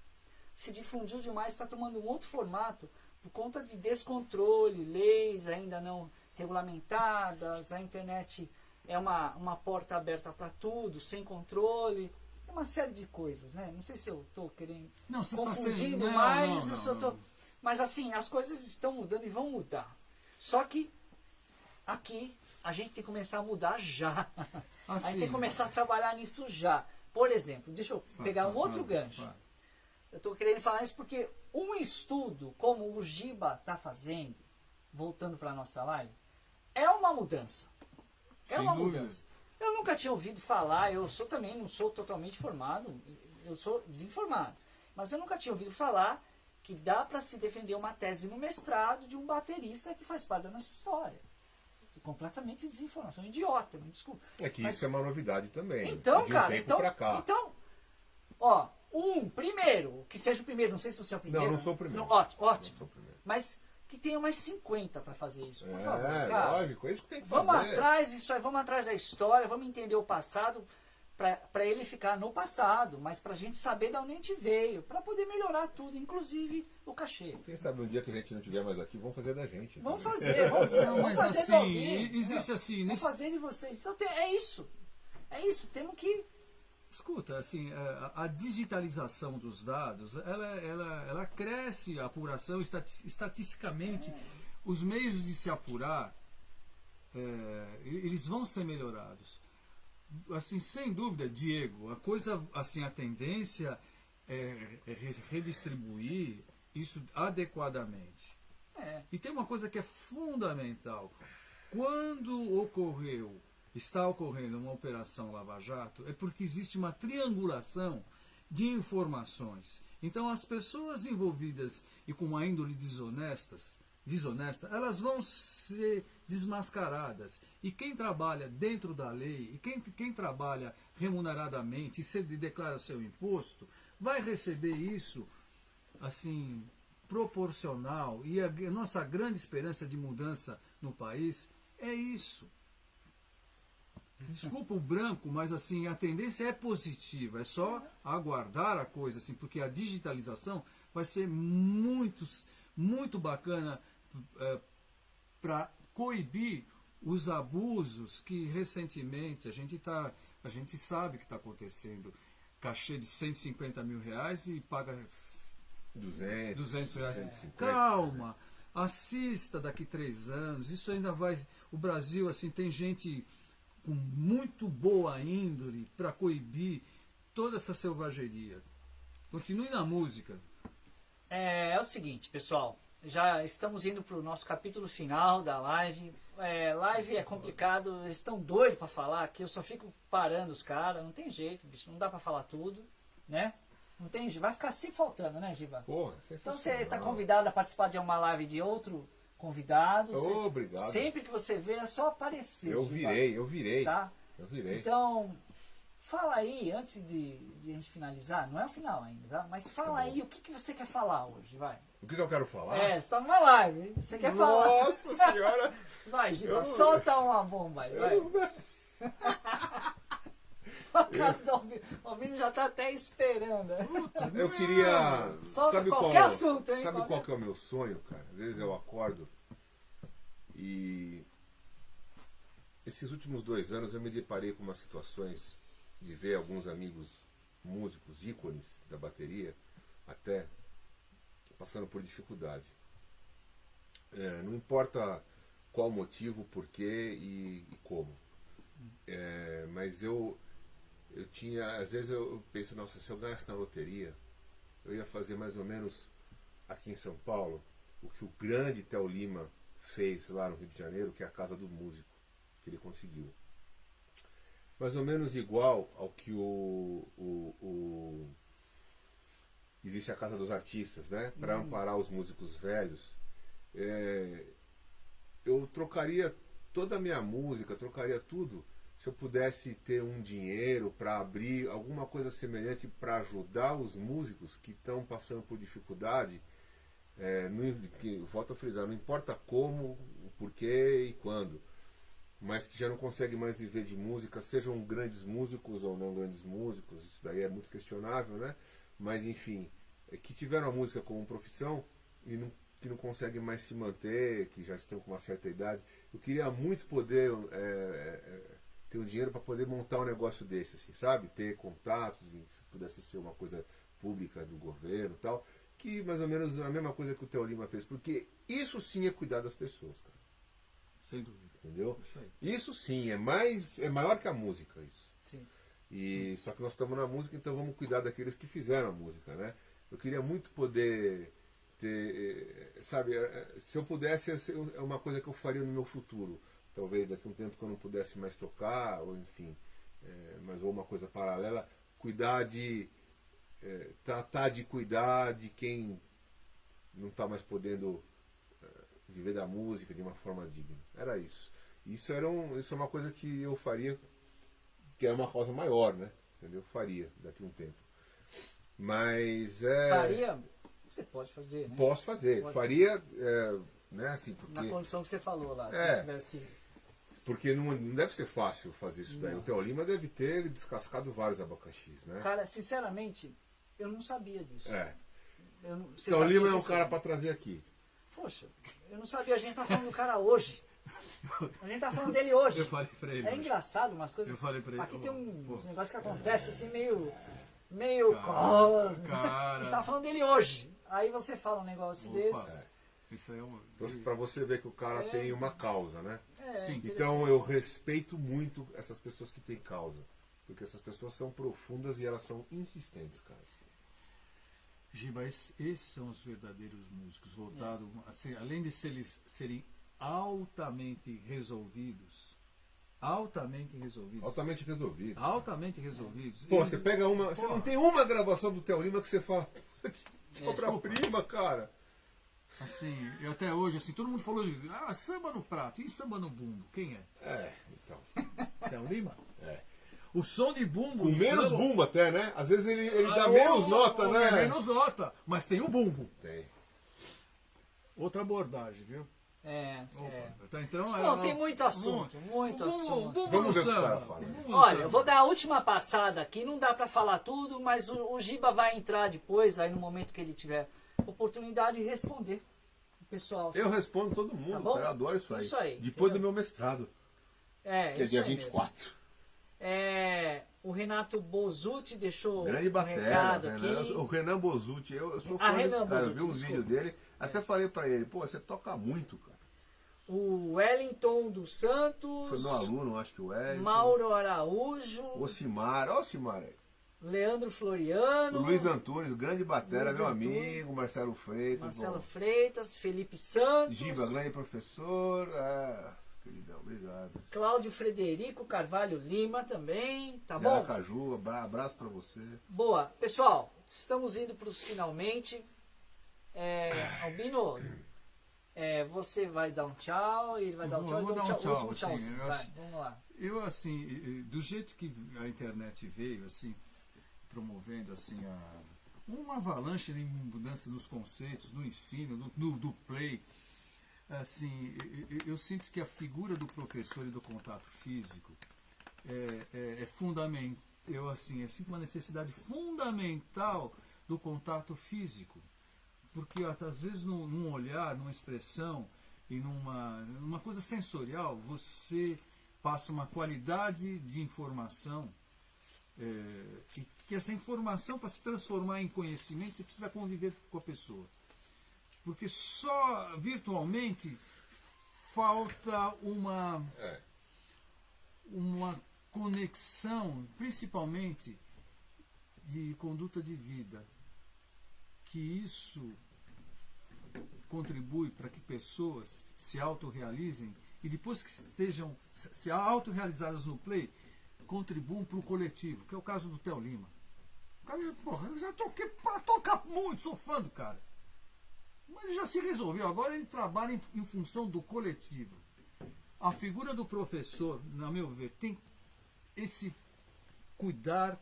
se difundiu demais, está tomando um outro formato, por conta de descontrole, leis ainda não regulamentadas, a internet é uma porta aberta para tudo, sem controle, é uma série de coisas, né? Não sei se eu estou querendo confundindo mais, mas assim, as coisas estão mudando e vão mudar. Só que aqui a gente tem que começar a mudar já. A gente tem que começar a trabalhar nisso já. Por exemplo, deixa eu pegar um outro gancho. Eu estou querendo falar isso porque um estudo como o Giba está fazendo, voltando para a nossa live, é uma mudança. Mudança. Eu nunca tinha ouvido falar, também não sou totalmente formado, eu sou desinformado. Mas eu nunca tinha ouvido falar que dá para se defender uma tese no mestrado de um baterista que faz parte da nossa história. Completamente desinformação, idiota, me desculpa. Isso é uma novidade também. Então, de um cara, tempo pra cá. Primeiro, que seja o primeiro, não sei se você é o primeiro. Não, não sou o primeiro. Não, ótimo. Não sou o primeiro. Mas que tenha mais 50 para fazer isso, por favor. Cara. Lógico, é isso que tem que fazer. Vamos atrás disso aí, vamos atrás da história, vamos entender o passado, para ele ficar no passado, mas para a gente saber de onde a gente veio, para poder melhorar tudo, inclusive o cachê. Quem sabe um dia que a gente não estiver mais aqui, vamos fazer da gente. Vamos fazer. Vamos fazer assim, de alguém. Existe assim... Vamos fazer de você. Então é isso. Temos que... Escuta, assim, a digitalização dos dados, ela cresce, a apuração, estatisticamente, os meios de se apurar, eles vão ser melhorados. Assim, sem dúvida, Diego, a tendência é redistribuir isso adequadamente. E tem uma coisa que é fundamental. Quando está ocorrendo uma operação Lava Jato, é porque existe uma triangulação de informações. Então, as pessoas envolvidas e com uma índole desonesta, elas vão ser desmascaradas. E quem trabalha dentro da lei, e quem trabalha remuneradamente e se declara seu imposto, vai receber isso assim proporcional. E a nossa grande esperança de mudança no país é isso. Desculpa o branco, mas assim, a tendência é positiva, é só aguardar a coisa, assim, porque a digitalização vai ser muito bacana para coibir os abusos que recentemente a gente sabe que está acontecendo. Cachê de 150 mil reais e paga 200 reais. 150. Calma! Assista daqui 3 anos, isso ainda vai... O Brasil, assim, tem gente com muito boa índole para coibir toda essa selvageria. Continue na música. É o seguinte, pessoal. Já estamos indo para o nosso capítulo final da live. Live é complicado, eles estão doidos para falar aqui. Eu só fico parando os caras. Não tem jeito, bicho. Não dá para falar tudo, né? Não tem, vai ficar sempre faltando, né, Giba? Porra, Então sensacional. você está convidado a participar de uma live de outro convidado. Obrigado. Sempre que você vê, é só aparecer. Eu Giba, virei. tá? Eu virei. Então, fala aí, antes de a gente finalizar, não é o final ainda, tá? Mas fala aí o que você quer falar hoje, vai. O que eu quero falar? Você está numa live, hein? Você quer falar. Nossa senhora! Vai, Giba, Eu- solta uma bomba aí, vai. Eu não- O cara do Albino já tá até esperando. Eu queria. Solta Sabe qualquer qual, assunto, hein? sabe qual que é o meu sonho, cara? Às vezes eu acordo e. Esses últimos 2 anos eu me deparei com umas situações de ver alguns amigos músicos, ícones da bateria, até passando por dificuldade. Não importa qual motivo, porquê e como. Mas eu tinha, às vezes eu penso, nossa, se eu ganhasse na loteria, eu ia fazer mais ou menos aqui em São Paulo o que o grande Theo Lima fez lá no Rio de Janeiro, que é a Casa do Músico, que ele conseguiu. Mais ou menos igual ao que existe a Casa dos Artistas, né? Para amparar os músicos velhos. Eu trocaria toda a minha música, trocaria tudo, se eu pudesse ter um dinheiro para abrir alguma coisa semelhante para ajudar os músicos que estão passando por dificuldade. Volto a frisar, não importa como, o porquê e quando, mas que já não conseguem mais viver de música, sejam grandes músicos ou não grandes músicos, isso daí é muito questionável, né? Mas enfim, que tiveram a música como profissão e que não conseguem mais se manter, que já estão com uma certa idade. Eu queria muito poder ter um dinheiro para poder montar um negócio desse, assim, sabe? Ter contatos, se pudesse ser uma coisa pública do governo e tal, que mais ou menos a mesma coisa que o Theo Lima fez, porque isso sim é cuidar das pessoas, cara. Sem dúvida. Entendeu? Isso aí. Isso sim, é maior que a música, isso. Sim. E só que nós estamos na música, então vamos cuidar daqueles que fizeram a música, né? Eu queria muito poder ter, sabe, se eu pudesse, é uma coisa que eu faria no meu futuro. Talvez daqui a um tempo que eu não pudesse mais tocar, ou enfim, mas ou uma coisa paralela, cuidar de, tratar de cuidar de quem não está mais podendo viver da música de uma forma digna. Era isso. Isso é uma coisa que eu faria, que é uma causa maior, né? Entendeu? Faria daqui a um tempo. Mas Faria, você pode fazer, né? Posso fazer. Pode. Faria, né? Assim, porque Na condição que você falou lá, se tivesse... Porque não deve ser fácil fazer isso daí. O Theo Lima deve ter descascado vários abacaxis, né? Cara, sinceramente, eu não sabia disso. Você Theo sabia Lima é um disso? cara para trazer aqui. Poxa, eu não sabia, a gente tá falando do cara hoje. A gente tá falando dele hoje. Eu falei pra ele. É engraçado umas coisas. Eu falei pra ele, Aqui tem uns pô. negócios que acontecem assim meio cósmico. A gente tá falando dele hoje. Aí você fala um negócio desse. Isso aí é uma... Para você ver que o cara tem uma causa, né? Sim. Então eu respeito muito essas pessoas que têm causa. Porque essas pessoas são profundas e elas são insistentes, cara. Giba, esses são os verdadeiros músicos, voltados, assim, além de serem altamente resolvidos. Altamente resolvidos. Pô, eles- você pega uma. Você não tem uma gravação do Theo Lima que você fala. Que obra-prima, cara. Assim, eu até hoje, assim, todo mundo falou de samba no prato, e samba no bumbo? Quem é? Então. Theo Lima? É. O som de bumbo. Com do menos samba- bumbo até, né? Às vezes ele dá menos nota, né? Menos nota, mas tem o bumbo. Tem. Outra abordagem, viu? Tá, então, Não, tem muito assunto, muito assunto. Vamos ver o que os caras falam. Olha, eu vou dar a última passada aqui, não dá pra falar tudo, mas o Giba vai entrar depois, aí no momento que ele tiver oportunidade de responder o pessoal. Eu respondo todo mundo, Tá bom? cara, eu adoro isso aí. Isso aí, Depois entendeu? do meu mestrado, que é isso dia aí mesmo. 24. O Renato Bozutti deixou Grande um batera, recado aqui. o Renan Bozutti, eu sou fã Renan desse cara, eu Bozutti, vi uns desculpa. vídeos dele, até falei pra ele, pô, você toca muito, cara. O Wellington dos Santos. Foi meu aluno, acho que o Wellington. Mauro Araújo. Ocimar, ó o Ocimar aí. Leandro Floriano. O Luiz Antunes, grande batera, Luiz meu Antunes. amigo, Marcelo Freitas. Marcelo bom. Freitas. Felipe Santos. Giba, grande professor. Queridão, obrigado. Cláudio Frederico Carvalho Lima também. Tá bom? Caju, abraço pra você. Boa. Pessoal, estamos indo para os finalmente. Albino, você vai dar um tchau, ele vai dar um tchau. Eu vou e dou dar um tchau, último assim, tchauzinho. eu Vai, acho- vamos lá. Eu, assim, do jeito que a internet veio, assim, promovendo, assim, uma avalanche de mudança nos conceitos, no ensino, do play, assim, eu sinto que a figura do professor e do contato físico é fundamental. Eu sinto uma necessidade fundamental do contato físico, porque às vezes num olhar, numa expressão e numa coisa sensorial, você passa uma qualidade de informação, e que essa informação, para se transformar em conhecimento, você precisa conviver com a pessoa. Porque só virtualmente falta uma conexão, principalmente de conduta de vida, que isso contribui para que pessoas se autorrealizem e depois que estejam se autorrealizadas no play, contribuam para o coletivo, que é o caso do Theo Lima. O cara, porra, eu já toquei para tocar muito, sou fã do cara. Mas ele já se resolveu, agora ele trabalha em função do coletivo. A figura do professor, na meu ver, tem esse cuidar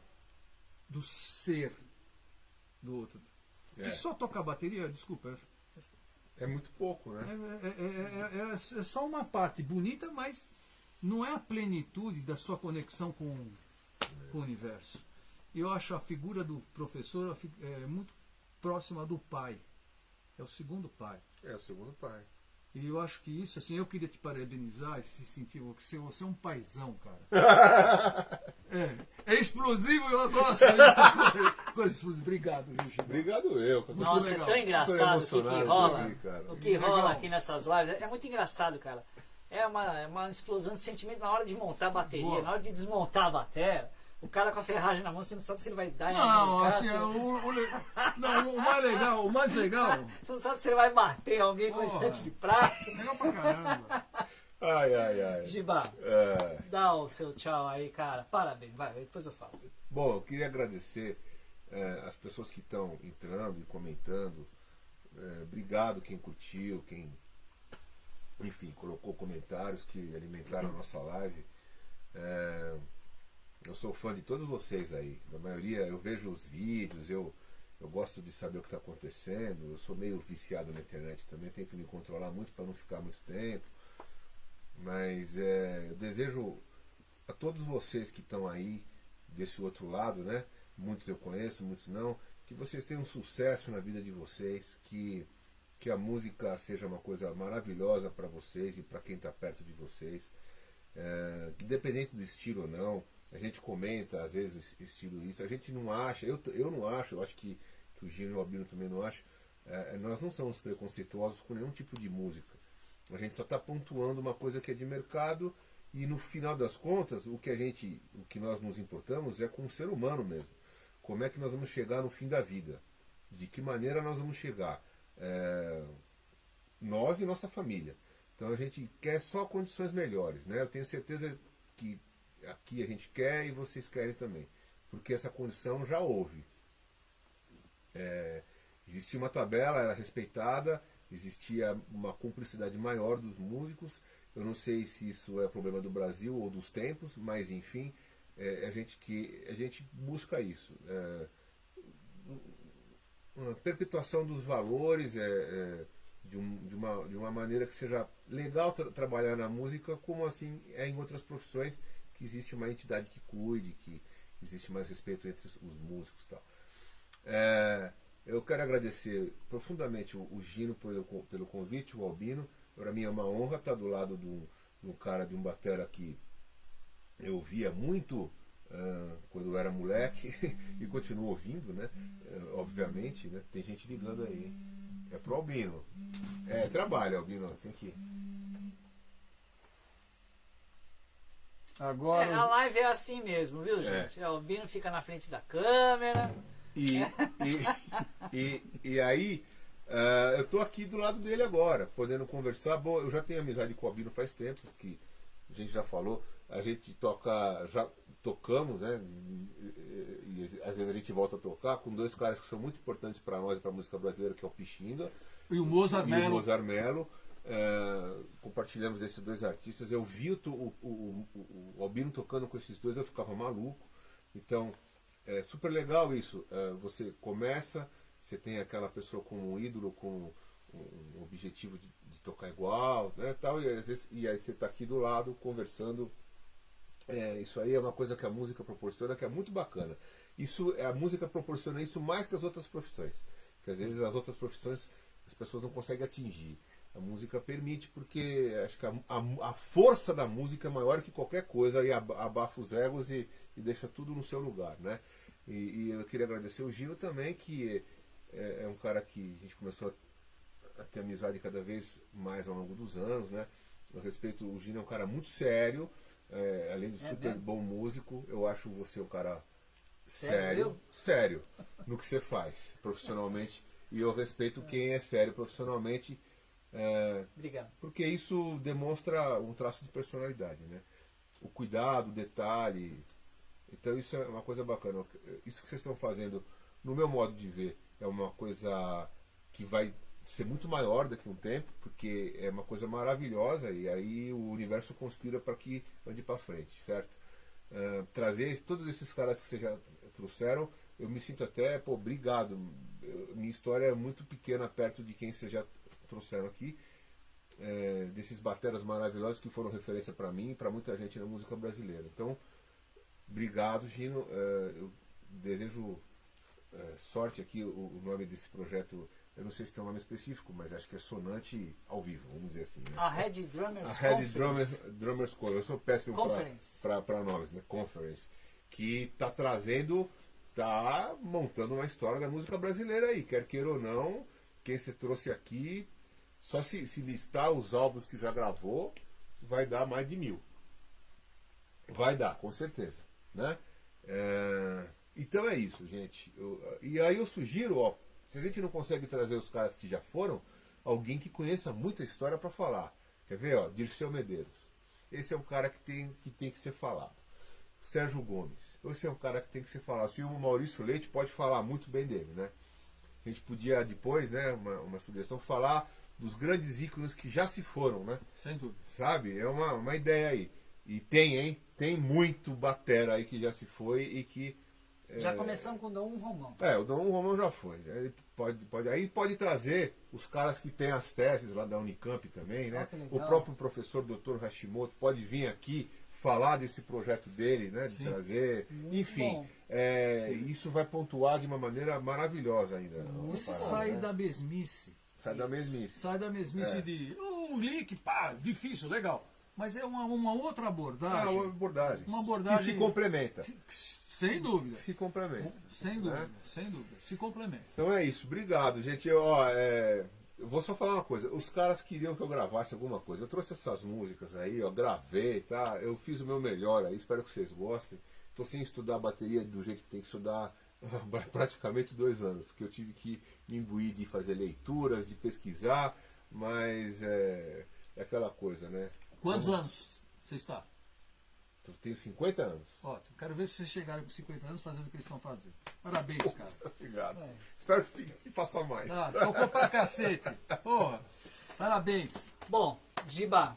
do ser do outro. E só tocar bateria, desculpa, É muito pouco, né? é só uma parte bonita, mas não é a plenitude da sua conexão com o universo. Eu acho a figura do professor muito próxima do pai. É o segundo pai. É o segundo pai. E eu acho que isso, assim, eu queria te parabenizar e se sentir, você é um paizão, cara. É explosivo, eu gosto disso. Coisa explosiva. Obrigado, Gigi. Obrigado eu. Nossa, legal. é tão engraçado o que emocionado rola. aqui, cara. O que rola Legal. aqui nessas lives. É muito engraçado, cara. É uma explosão de sentimento na hora de montar a bateria, Boa. na hora de desmontar a bateria. O cara com a ferragem na mão, você não sabe se ele vai dar em Não, alguém. assim, o mais legal. Você não sabe se ele vai bater em alguém com Porra. estante de prata. Legal pra caramba. Ai. Giba, É. dá o seu tchau aí, cara. Parabéns, vai, depois eu falo. Bom, eu queria agradecer as pessoas que estão entrando e comentando. Obrigado quem curtiu, quem, enfim, colocou comentários que alimentaram a nossa live. Eu sou fã de todos vocês aí. Da maioria, eu vejo os vídeos, eu gosto de saber o que está acontecendo. Eu sou meio viciado na internet também, tento me controlar muito para não ficar muito tempo. Mas eu desejo a todos vocês que estão aí desse outro lado, né? Muitos eu conheço, muitos não, que vocês tenham sucesso na vida de vocês, que a música seja uma coisa maravilhosa para vocês e para quem está perto de vocês, que independente do estilo ou não, a gente comenta às vezes estilo isso, a gente não acha, eu não acho, eu acho que o Gino e o Albino também não acham, nós não somos preconceituosos com nenhum tipo de música. A gente só está pontuando uma coisa que é de mercado e no final das contas o que nós nos importamos é com o ser humano mesmo. Como é que nós vamos chegar no fim da vida? De que maneira nós vamos chegar? Nós e nossa família. Então a gente quer só condições melhores, né? Eu tenho certeza que aqui a gente quer e vocês querem também. Porque essa condição já houve. Existia uma tabela, era respeitada, existia uma cumplicidade maior dos músicos. Eu não sei se isso é problema do Brasil ou dos tempos, mas enfim, a gente busca isso. Uma perpetuação dos valores, de uma maneira que seja legal trabalhar na música, como assim é em outras profissões, que existe uma entidade que cuide, que existe mais respeito entre os músicos e tal. Eu quero agradecer profundamente o Gino pelo convite, o Albino. Para mim é uma honra estar do lado de um cara, de um batera que eu ouvia muito quando eu era moleque e continuo ouvindo, né? Obviamente, né? Tem gente ligando aí. É pro Albino. É, trabalha, Albino, tem que ir. Agora. A live é assim mesmo, viu, gente? O Albino fica na frente da câmera. E aí, eu tô aqui do lado dele agora, podendo conversar. Bom, eu já tenho amizade com o Albino faz tempo, que a gente já falou. A gente toca, já tocamos, né? E às vezes a gente volta a tocar com dois caras que são muito importantes para nós e para a música brasileira, que é o Pixinga E o Mozart e o Mozart Mello. Compartilhamos esses dois artistas. Eu vi o Albino tocando com esses dois, eu ficava maluco. Então, é super legal isso. Você começa, você tem aquela pessoa como um ídolo, com um objetivo de tocar igual, né, tal, e aí você está aqui do lado conversando. Isso aí é uma coisa que a música proporciona, que é muito bacana. A música proporciona isso mais que as outras profissões, que às vezes as outras profissões as pessoas não conseguem atingir. A música permite, porque acho que a força da música é maior que qualquer coisa, e abafa os egos e deixa tudo no seu lugar, né? E eu queria agradecer o Gino também, que é um cara que a gente começou a ter amizade cada vez mais ao longo dos anos, né? Eu respeito, o Gino é um cara muito sério, além de super mesmo? bom músico. Eu acho você um cara sério no que você faz profissionalmente, e eu respeito quem é sério profissionalmente, Obrigado. porque isso demonstra um traço de personalidade, né? O cuidado, o detalhe. Então isso é uma coisa bacana. Isso que vocês estão fazendo, no meu modo de ver, é uma coisa que vai ser muito maior daqui a um tempo, porque é uma coisa maravilhosa, e aí o universo conspira para que ande para frente, certo? Trazer todos esses caras que vocês já trouxeram, eu me sinto até, obrigado. Minha história é muito pequena perto de quem vocês já trouxeram aqui, desses bateras maravilhosos que foram referência para mim e para muita gente na música brasileira. Então, obrigado, Gino. Eu desejo sorte aqui. O nome desse projeto, eu não sei se tem um nome específico, mas acho que é Sonante ao vivo, vamos dizer assim, né? A Red Drummers A Red Conference. Drummers Conference. Eu sou péssimo para nomes, né? Conference. Que está trazendo, está montando uma história da música brasileira aí, quer queira ou não. Quem você trouxe aqui, só se listar os álbuns que já gravou, vai dar mais de 1000. Vai dar, com certeza, né? Então é isso, gente. E aí eu sugiro, ó, se a gente não consegue trazer os caras que já foram, alguém que conheça muita história para falar. Quer ver, ó? Dirceu Medeiros. Esse é um cara que tem que ser falado. Sérgio Gomes. Esse é um cara que tem que ser falado. Se o Maurício Leite pode falar muito bem dele, né? A gente podia depois, né, uma sugestão, falar dos grandes ícones que já se foram, né? Sem dúvida. Sabe? É uma ideia aí. E tem, hein? Tem muito batera aí que já se foi e que... Já começamos com o Dom Romão. O Dom Romão já foi. Aí pode trazer os caras que têm as teses lá da Unicamp também, né? O próprio professor Dr. Hashimoto pode vir aqui falar desse projeto dele, né? De trazer. Muito enfim, bom. Isso vai pontuar de uma maneira maravilhosa ainda. Sai da mesmice. Sai da mesmice. Sai da mesmice de um link, pá, difícil, legal. Mas é uma outra abordagem. Uma abordagem. Uma abordagem que se complementa. Sem dúvida. Se complementa. Sem dúvida, né? sem dúvida. Se complementa. Então é isso. Obrigado, gente. Eu vou só falar uma coisa. Os caras queriam que eu gravasse alguma coisa. Eu trouxe essas músicas aí, ó, gravei, tá? Eu fiz o meu melhor aí, espero que vocês gostem. Estou sem estudar a bateria do jeito que tem que estudar há praticamente 2 anos, porque eu tive que me imbuir de fazer leituras, de pesquisar, mas é aquela coisa, né? Quantos anos você está? Eu tenho 50 anos. Ótimo. Quero ver se vocês chegarem com 50 anos fazendo o que eles estão fazendo. Parabéns, cara. Obrigado. Isso aí. Espero que faça mais. Tocou pra cacete. Porra. Parabéns. Bom, Giba,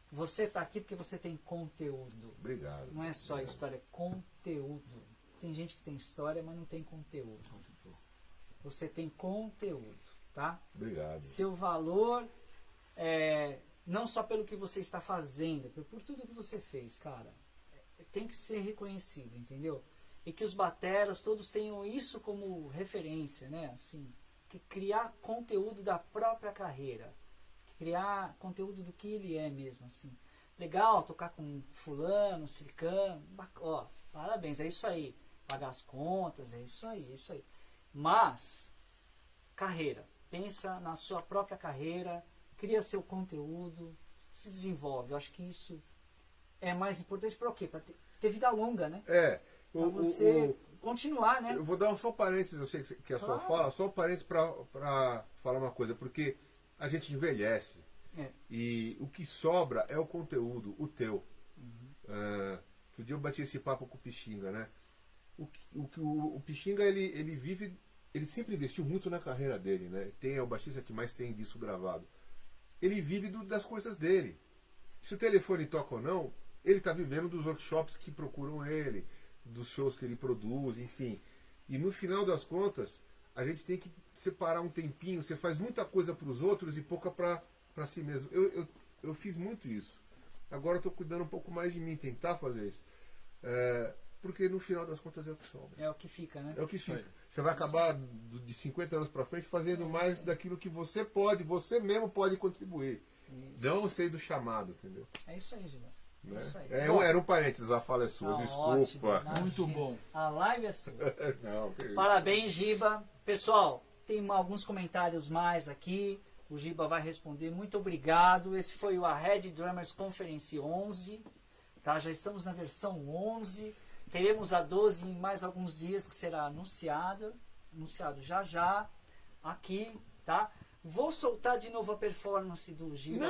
você tá aqui porque você tem conteúdo. Obrigado. Não é só história, é conteúdo. Tem gente que tem história, mas não tem conteúdo. Você tem conteúdo, tá? Obrigado. Seu valor não só pelo que você está fazendo, por tudo que você fez, cara. Tem que ser reconhecido, entendeu? E que os bateras todos tenham isso como referência, né? Assim, que criar conteúdo da própria carreira. Criar conteúdo do que ele é mesmo, assim. legal tocar com fulano, ciclano, ó, parabéns, é isso aí. Pagar as contas, é isso aí, é isso aí. Mas, carreira. Pensa na sua própria carreira, cria seu conteúdo, se desenvolve. Eu acho que isso é mais importante para o quê? Para ter vida longa, né? Para você continuar, né? Eu vou dar só um parênteses, eu sei que é a sua fala, só um parênteses para falar uma coisa, porque a gente envelhece e o que sobra é o conteúdo, o teu. Outro dia eu bati esse papo com o Pixinga, né? O Pixinga, ele vive, ele sempre investiu muito na carreira dele, né? É o baixista que mais tem disco gravado. Ele vive das coisas dele. Se o telefone toca ou não, ele está vivendo dos workshops que procuram ele, dos shows que ele produz, enfim. E no final das contas, a gente tem que separar um tempinho. Você faz muita coisa para os outros e pouca para si mesmo. Eu fiz muito isso. Agora eu estou cuidando um pouco mais de mim, tentar fazer isso. Porque no final das contas é o que sobra. É o que fica, né? É o que fica. Você vai acabar de 50 anos para frente fazendo mais daquilo que você mesmo pode contribuir. Isso. Não sei do chamado, entendeu? É isso aí, Gilberto. Né? Isso aí. Era um parênteses, a fala é sua, desculpa. Ótimo, Muito bom. A live é sua. Não, que isso. Parabéns, Giba. Pessoal, tem alguns comentários mais aqui. O Giba vai responder. Muito obrigado. Esse foi o Red Drummers Conference 11. Tá? Já estamos na versão 11. Teremos a 12 em mais alguns dias, que será anunciado já já aqui, tá? Vou soltar de novo a performance do Giba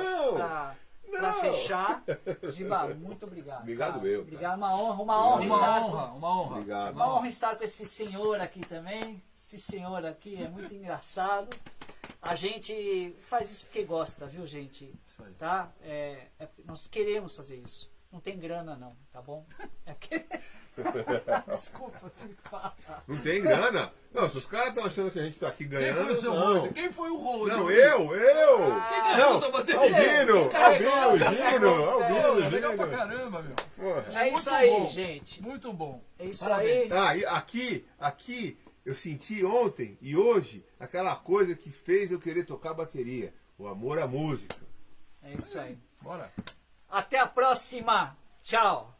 para fechar. Giba, muito obrigado. Obrigado, tá? eu. Obrigado, uma honra Uma honra. Obrigado. uma honra estar com esse senhor aqui também. Esse senhor aqui é muito engraçado. A gente faz isso porque gosta, viu, gente? Isso aí. Tá? Nós queremos fazer isso. Não tem grana, não, tá bom? É porque... Desculpa, eu tive que falar. Não tem grana? Não, se os caras estão achando que a gente tá aqui Quem ganhando. foi o seu não. Rony? Quem foi o Rony? Não, eu! Quem carregou tua bateria? Albino, Legal pra Gino. caramba, meu. Pô. É Muito isso aí, bom. gente. Muito bom. É isso Parabéns. aí. Ah, e aqui eu senti ontem e hoje aquela coisa que fez eu querer tocar bateria. O amor à música. É isso aí. Bora. Até a próxima. Tchau.